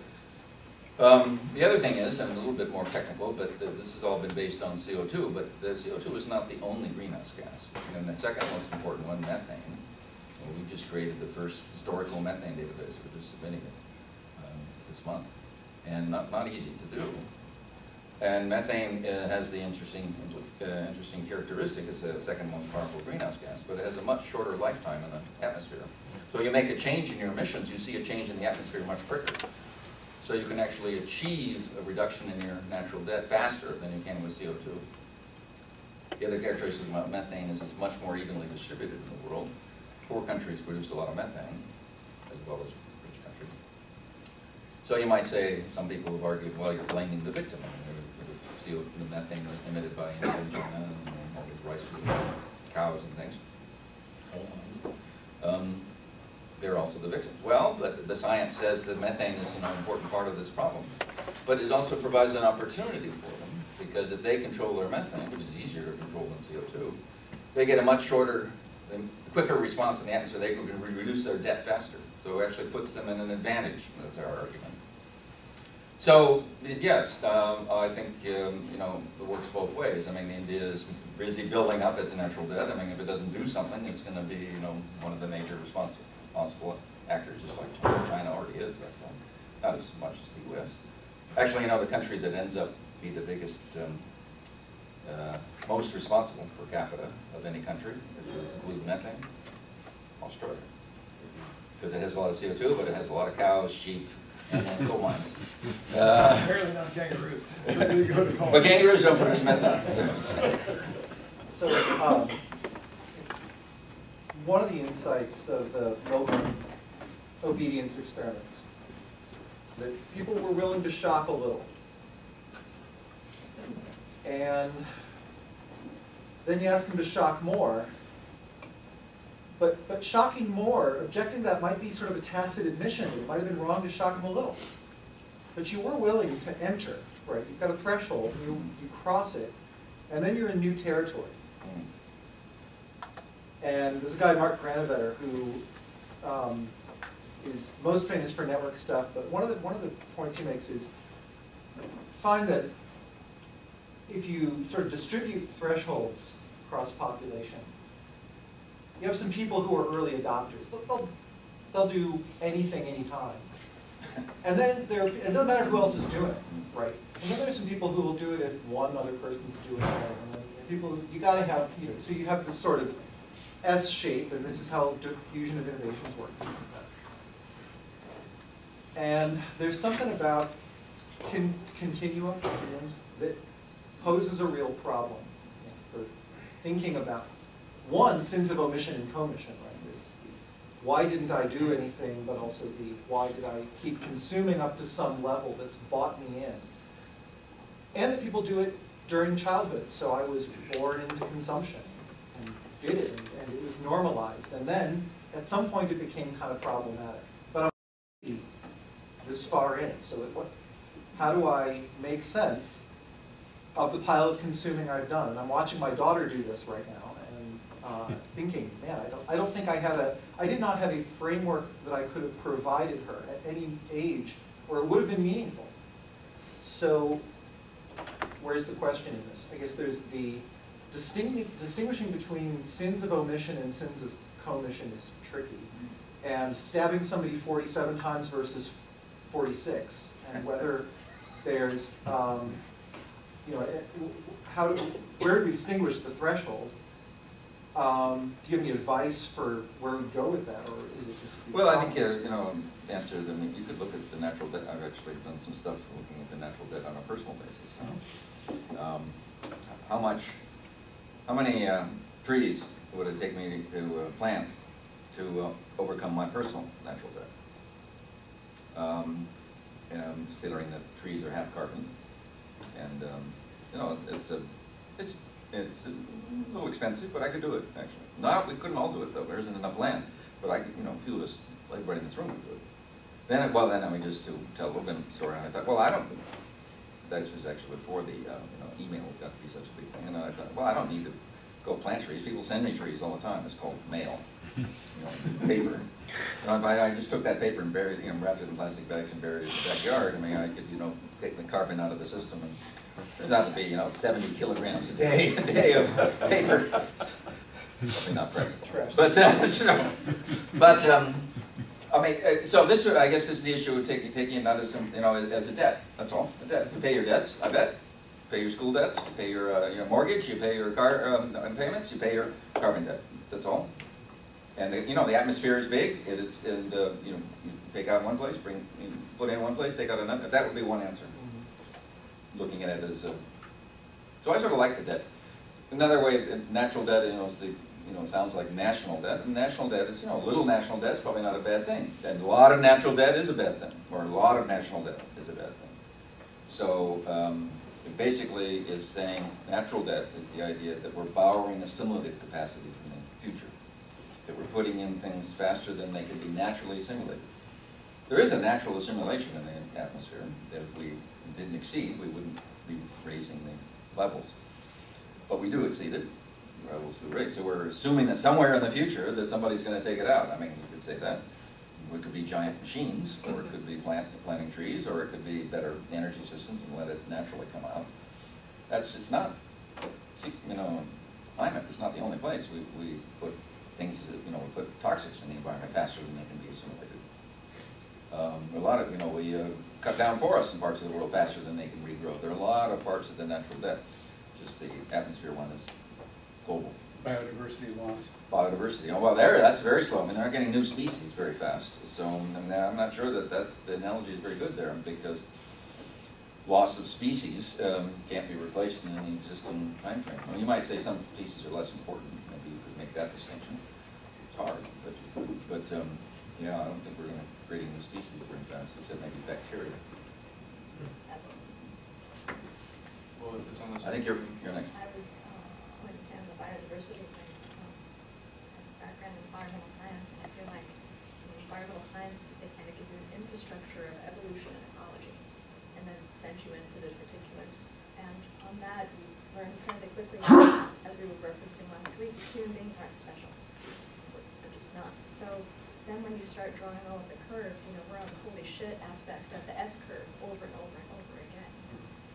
the other thing is, and a little bit more technical, but this has all been based on CO2, but the CO2 is not the only greenhouse gas. And the second most important one, methane. And we just created the first historical methane database. We're just submitting it this month. And not easy to do. And methane has the interesting characteristic. It's the second most powerful greenhouse gas, but it has a much shorter lifetime in the atmosphere. So you make a change in your emissions, you see a change in the atmosphere much quicker. So you can actually achieve a reduction in your natural debt faster than you can with CO2. The other characteristic about methane is it's much more evenly distributed in the world. Poor countries produce a lot of methane, as well as rich countries. So you might say, some people have argued, well, you're blaming the victim. The methane was emitted by India and China and all these rice fields, cows and things, coal mines. They're also the victims. Well, but the science says that methane is an important part of this problem. But it also provides an opportunity for them, because if they control their methane, which is easier to control than CO2, they get a much shorter, quicker response in the atmosphere. They can reduce their debt faster. So it actually puts them in an advantage. That's our argument. So, yes, I think, it works both ways. I mean, India is busy building up its natural debt. I mean, if it doesn't do something, it's going to be, one of the major responsible actors, just like China. China already is, not as much as the U.S. Actually, the country that ends up being the biggest, most responsible per capita of any country, if you include methane, Australia. Because it has a lot of CO2, but it has a lot of cows, sheep, and coal mines. Apparently not kangaroos. But kangaroos don't produce methane. So, one of the insights of the Milgram obedience experiments is that people were willing to shock a little. And then you ask them to shock more. But shocking more, objecting to that might be sort of a tacit admission that it might have been wrong to shock them a little. But you were willing to enter, right? You've got a threshold, you cross it, and then you're in new territory. And there's a guy, Mark Granovetter, who is most famous for network stuff, but one of the points he makes is, find that if you sort of distribute thresholds across population, you have some people who are early adopters. They'll do anything, anytime. And then it doesn't matter who else is doing it, right? And then there's some people who will do it if one other person's doing it. And then people, you got to have, so you have this sort of S shape, and this is how diffusion of innovations work. And there's something about continuums that poses a real problem for thinking about. One, sins of omission and commission, right? There's the, why didn't I do anything, but also the, why did I keep consuming up to some level that's bought me in? And that people do it during childhood. So I was born into consumption and did it, and it was normalized. And then, at some point, it became kind of problematic. But I'm this far in, so How do I make sense of the pile of consuming I've done? And I'm watching my daughter do this right now, and thinking, man, I don't think I did not have a framework that I could have provided her at any age where it would have been meaningful. So, where's the question in this? I guess there's the distinguishing between sins of omission and sins of commission is tricky. And stabbing somebody 47 times versus 46, and whether there's, you know, where do we distinguish the threshold? Do you have any advice for where we go with that, or is it just? Well, I think, you know, answer, I mean, you could look at the natural debt. I've actually done some stuff looking at the natural debt on a personal basis. How many trees would it take me to plant to overcome my personal natural debt? Considering that trees are half carbon, and you know, it's a little expensive, but I could do it actually. We couldn't all do it though. There isn't enough land, but I could, you know, a few of us, everybody in this room would do it. Then, well, then I mean, just to tell a little bit of the story, I thought, well, I don't. That was actually before the email got to be such a big thing, and I thought, well, I don't need to go plant trees. People send me trees all the time. It's called mail, you know, paper. And I just took that paper and buried, you know, wrapped it in plastic bags and buried it in the backyard. I mean, I could, you know, take the carbon out of the system, and it turns out to be, you know, 70 kilograms a day of paper. Probably not present. But I mean, so this, I guess, is the issue of taking it not as, you know, as a debt. That's all. A debt. You pay your debts. I bet. You pay your school debts. You pay your mortgage. You pay your car payments. You pay your carbon debt. That's all. And you know, the atmosphere is big. You know, you take out one place, put in one place, take out another. That would be one answer. Looking at it as so I sort of like the debt. Another way, natural debt, you know, is the, you know, it sounds like national debt. And national debt is, you know, a little national debt is probably not a bad thing. And a lot of natural debt is a bad thing, or a lot of national debt is a bad thing. So it basically is saying natural debt is the idea that we're borrowing assimilative capacity from the future, that we're putting in things faster than they can be naturally assimilated. There is a natural assimilation in the atmosphere. That if we didn't exceed, we wouldn't be raising the levels. But we do exceed it. Levels do raise. So we're assuming that somewhere in the future that somebody's going to take it out. I mean, you could say that. It could be giant machines, or it could be plants and planting trees, or it could be better energy systems and let it naturally come out. It's not, you know, climate is not the only place. We put things, you know, we put toxics in the environment faster than they can be assimilated. A lot of, you know, we cut down forests in parts of the world faster than they can regrow. There are a lot of parts of the natural debt. Just the atmosphere one is global. Biodiversity loss. Biodiversity. Oh, well, that's very slow. I mean, they're getting new species very fast. So I'm not sure that the analogy is very good there, because loss of species can't be replaced in any existing time frame. Well, you might say some species are less important. Maybe you could make that distinction. It's hard, but yeah, I don't think we're going to create new species very fast, except maybe bacteria. Well, if it's on I think you're next. I was going to say on the biodiversity thing, background in environmental science, and I feel like in environmental science, they kind of give you an infrastructure of evolution and ecology, and then send you into the particulars. And on that, we learned fairly quickly, as we were referencing last week, human beings aren't special. They're just not. So then when you start drawing all of the curves, you know, we're on the holy shit aspect of the S curve over and over and over again.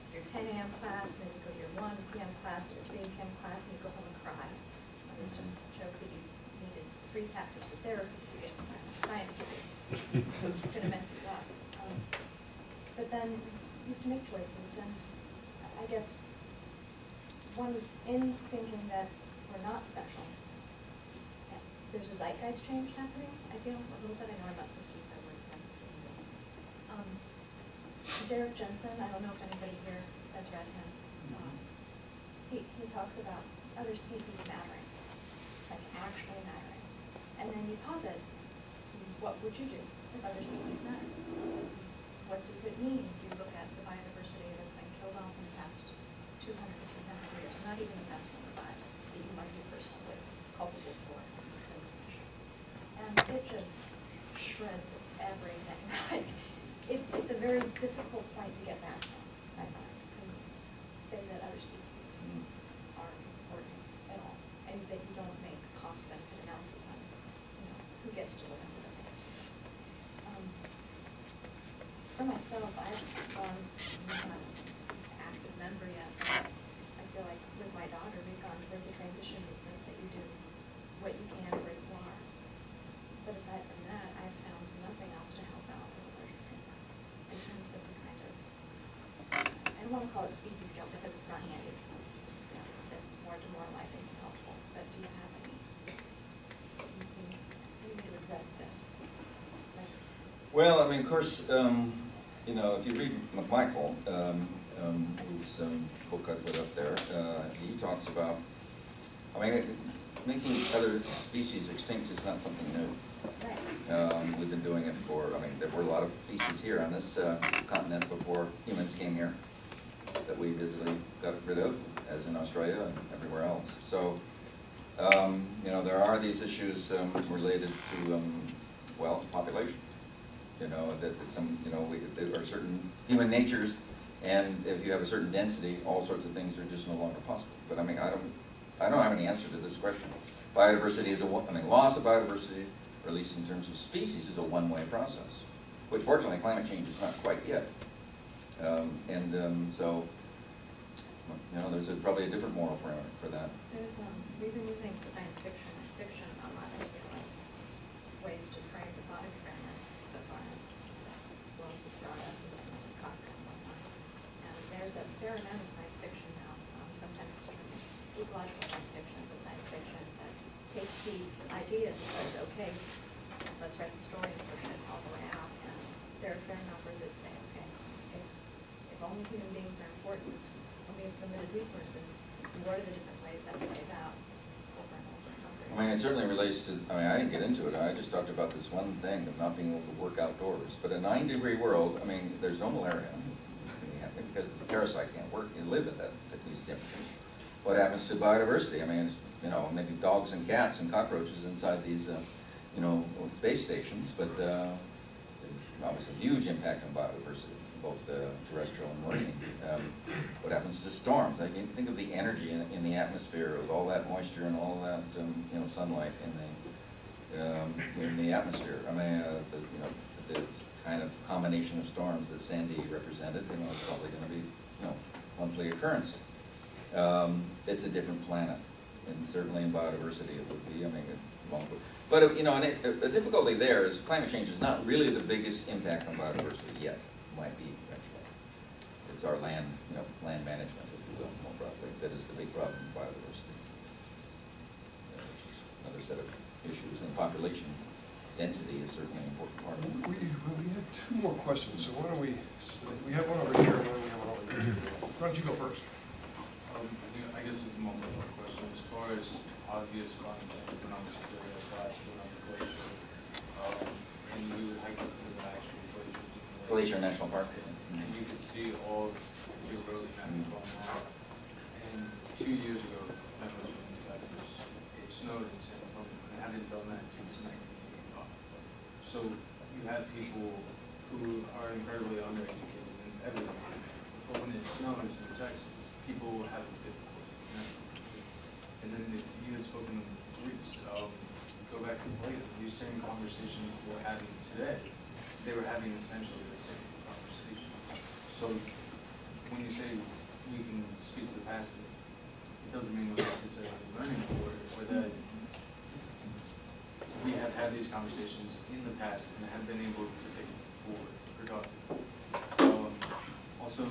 Your 10 a.m. class, and then you go to your 1 p.m. class, to your 3 p.m. class, and you go home and cry. I used to joke that you needed free passes for therapy to get a science degree. It's going to mess you up. But then you have to make choices, and I guess one, in thinking that we're not special, there's a zeitgeist change happening, I feel, a little bit. I know I'm not supposed to use that word. Derek Jensen, I don't know if anybody here has read him. He talks about other species mattering, like actually mattering. And then you posit, what would you do if other species matter? What does it mean if you look at the biodiversity that's been killed off in the past 200 to 300 years, not even the past 25, that you might be personally culpable for this sense of issue. And it just shreds everything. Like, it's a very difficult point to get back from, I find, to say that other species are important at all, and that you don't make cost-benefit analysis on, who gets to live and who doesn't. For myself, I'm not an active member yet, but I feel like with my daughter, we've gone towards a transition movement that you do what you can where you are. But aside from that, I've found nothing else to help out with a larger framework in terms of the kind of, I don't want to call it species guilt because it's not handy. It's more demoralizing than helpful. But do you have anything to address this? Well, I mean, of course, if you read McMichael, whose book I put up there, he talks about, making other species extinct is not something new. Right. We've been doing it for, there were a lot of species here on this continent before humans came here that we visibly got rid of, as in Australia and everywhere else. So, there are these issues related to, population. There are certain human natures, and if you have a certain density, all sorts of things are just no longer possible. But I don't have any answer to this question. Biodiversity is loss of biodiversity, or at least in terms of species, is a one-way process, which fortunately climate change is not quite yet. There's probably a different moral parameter for that. We've been using science fiction and fiction a lot as ways to frame the thought experiments so far. Who else was brought up in some of the Kafka and whatnot. And there's a fair amount of science fiction now. Sometimes it's termed ecological science fiction, but science fiction that takes these ideas and says, okay, let's write the story and push it all the way out. And there are a fair number that say, okay, if only human beings are important, and we have limited resources, what are the different ways that plays out over and over and over? It certainly relates to, I didn't get into it, I just talked about this one thing of not being able to work outdoors. But a 9-degree world, there's no malaria, because the parasite can't work, you live at these temperatures. What happens to biodiversity? Maybe dogs and cats and cockroaches inside these, space stations, but obviously a huge impact on biodiversity, both terrestrial and marine. What happens to storms? I can think of the energy in the atmosphere with all that moisture and all that sunlight in the atmosphere. The kind of combination of storms that Sandy represented, it's probably going to be monthly occurrence. It's a different planet, and certainly in biodiversity it would be. But the difficulty there is climate change is not really the biggest impact on biodiversity yet. Might be eventually. It's our land management, if you will, more broadly, that is the big problem in biodiversity, which is another set of issues. And population density is certainly an important part of it. We have two more questions, so why don't we have one over here, and then we have one over here. Why don't you go first? I guess it's a multi-part question. As far as obvious climate change, when I was a class, when I was a glacier, and we would hike up to the actual glaciers. Glacier National Park. And you could see all the erosion that was going on. And 2 years ago, I was in Texas, it snowed in San Antonio, and it hadn't done that since 1985. So you have people who are incredibly undereducated and everything. But when it snows in Texas, people have a difficulty connecting. And then you had spoken of Greece. Go back to Plato, these same conversations we're having today, they were having essentially the same conversation. So when you say we can speak to the past, it doesn't mean we're necessarily learning for it, or that we have had these conversations in the past and have been able to take it forward productively. Also,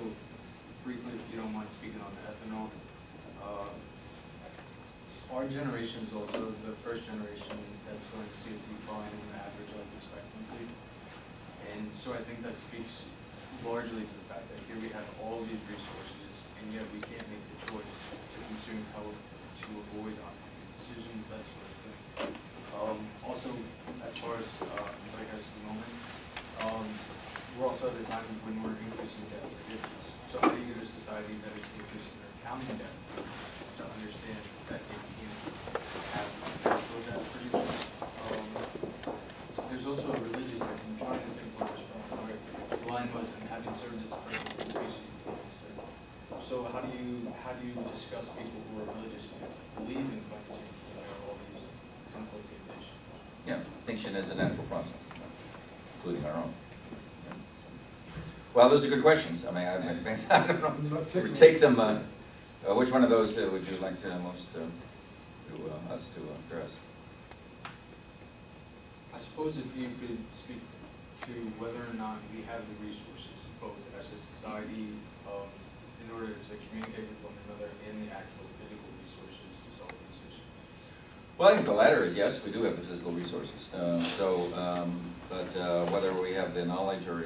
briefly, if you don't mind speaking on the ethanol, our generation is also the first generation that's going to see a decline in the average life expectancy. And so I think that speaks largely to the fact that here we have all these resources, and yet we can't make the choice to consume health, to avoid unhealthy decisions, that sort of thing. Also, as far as like at the moment, we're also at a time when we're increasing debt forgiveness. So how do you get a society that is increasing their accounting debt to understand that they can't have natural debt forgiveness? There's also a religious text, I'm trying to think where it's from, where the plan was, and having served its purpose, the species became extinct. So how do you discuss people who are religious who believe in climate change, but there are all these conflicting issues? Yeah, extinction is a natural process, including our own. Yeah. Well, those are good questions. I mean, I don't know. We'll take them. Which one of those would you like to most us to address? I suppose if you could speak to whether or not we have the resources, both as a society, in order to communicate with one another, and the actual physical resources to solve these issues. Well, I think the latter is yes, we do have the physical resources. But whether we have the knowledge or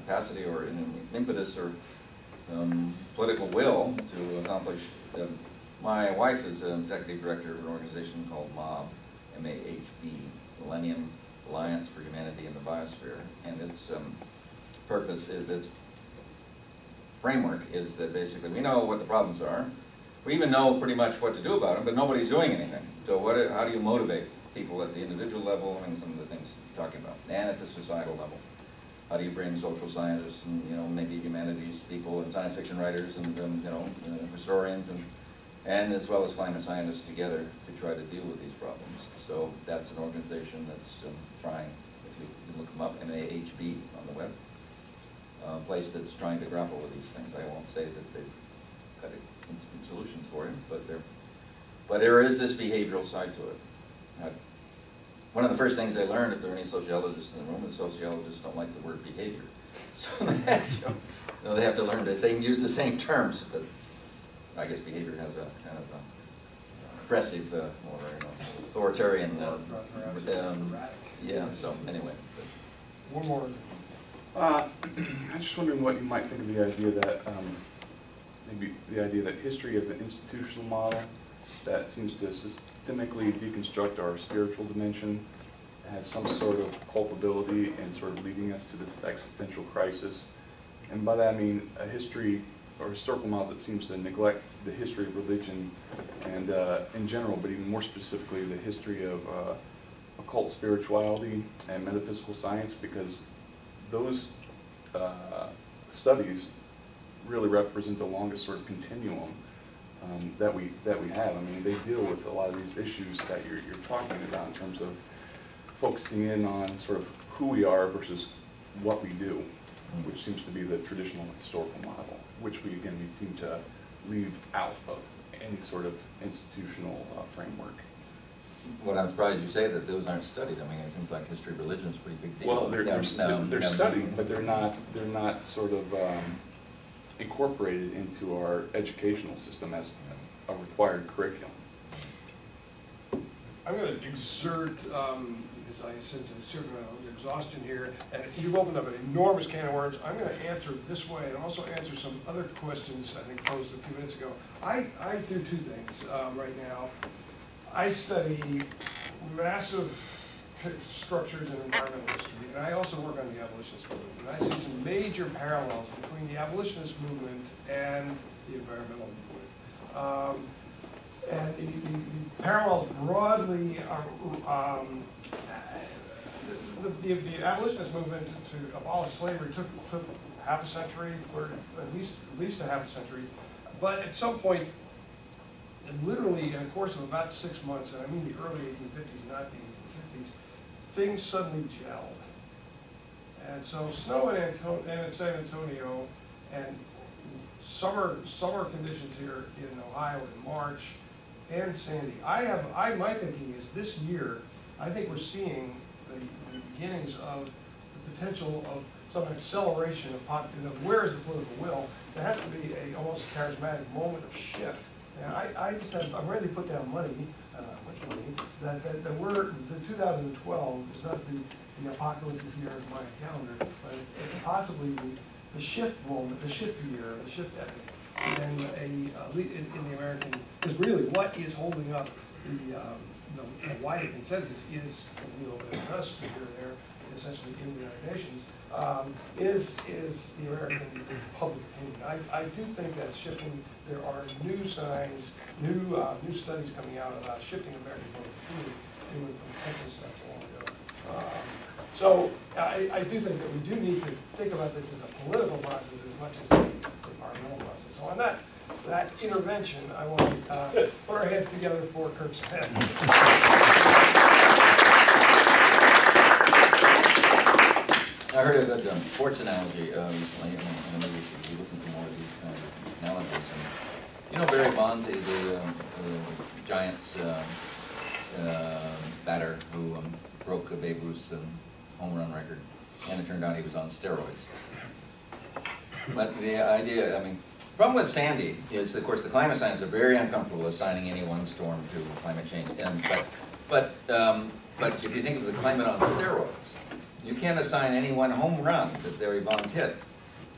capacity or impetus or political will to accomplish. My wife is an executive director of an organization called MAHB, M-A-H-B, Millennium Alliance for Humanity in the Biosphere, and its purpose is, its framework is that basically we know what the problems are. We even know pretty much what to do about them, but nobody's doing anything. So how do you motivate people at the individual level and some of the things you're talking about, and at the societal level? How do you bring social scientists and maybe humanities people and science fiction writers and historians and as well as climate scientists together to try to deal with these problems? So that's an organization that's trying, if you look them up, MAHB on the web, a place that's trying to grapple with these things. I won't say that they've got instant solutions for you, but there is this behavioral side to it. One of the first things I learned, if there are any sociologists in the room, is sociologists don't like the word behavior. So they have to learn to use the same terms, but I guess behavior has a kind of oppressive or authoritarian, yeah, so anyway. One more. I'm just wondering what you might think of the idea that, maybe the idea that history is an institutional model that seems to systemically deconstruct our spiritual dimension, has some sort of culpability and sort of leading us to this existential crisis. And by that I mean a history or historical models that seems to neglect the history of religion and in general, but even more specifically the history of occult spirituality and metaphysical science, because those studies really represent the longest sort of continuum that we have. I mean, they deal with a lot of these issues that you're talking about in terms of focusing in on sort of who we are versus what we do, which seems to be the traditional historical model, which we seem to leave out of any sort of institutional framework. Well, I'm surprised you say that those aren't studied. I mean, it seems like history of religion is a pretty big deal. Well, they're studied, but they're not sort of incorporated into our educational system as a required curriculum. I'm going to exert, because I sense a certain amount of exhaustion here, and you've opened up an enormous can of worms. I'm going to answer it this way and also answer some other questions I think posed a few minutes ago. I do two things right now. I study massive structures in environmental history, and I also work on the abolitionist movement. And I see some major parallels between the abolitionist movement and the environmental movement. And the parallels broadly are, the abolitionist movement to abolish slavery took half a century, or at least a half a century. But at some point, literally in a course of about 6 months, and I mean the early 1850s, not the 1860s, things suddenly gelled. And so snow in San Antonio and summer conditions here in Ohio in March, and Sandy. My thinking is this year, I think we're seeing the beginnings of the potential of some acceleration of where is the political will. There has to be a almost charismatic moment of shift. And I'm ready to put down money, much money, that 2012 is not the apocalyptic year of my calendar, but it's possibly the shift moment, the shift year, the shift epic. And in the American, because really what is holding up the wider consensus is, and us here and there, essentially in the United Nations, is the American public opinion. I do think that's shifting. There are new signs, new studies coming out about shifting American public opinion, even from Texas stuff a long ago. So I do think that we do need to think about this as a political process as much as an environmental process. So on that intervention, I want to put our hands together for Kirk's pen. I heard a good sports analogy recently, and maybe we should be looking for more of these kind of analogies. And, you know, Barry Bonds is the Giants batter who broke Babe Ruth's home run record, and it turned out he was on steroids. But the idea, I mean, the problem with Sandy is, of course, the climate scientists are very uncomfortable assigning any one storm to climate change. But if you think of the climate on steroids, you can't assign any one home run that Barry Bonds hit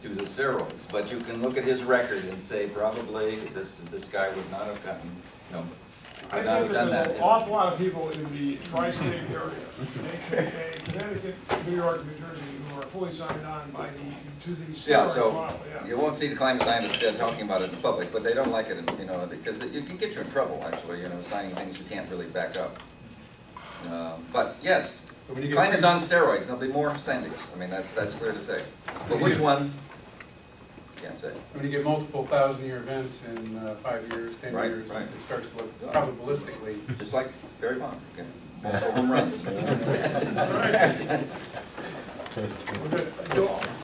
to the steroids. But you can look at his record and say probably this guy would not have gotten, you know, I would not have think done there's that. an awful lot of people in the tri-state area, aka Connecticut, New York, New Jersey, who are fully signed on by to the Yeah, steroid so model. Yeah. you won't see the climate scientists talking about it in public, but they don't like it, you know, because it can get you in trouble, actually, you know, signing things you can't really back up. But yes, climate's on steroids. There'll be more Sandys. I mean, that's clear to say. But which one? Can't say. When you get multiple 1,000-year events in 5 years, 10 Right, years, right. it starts to look probabilistically. Just like Barry Bonds, again, multiple home runs. We're good.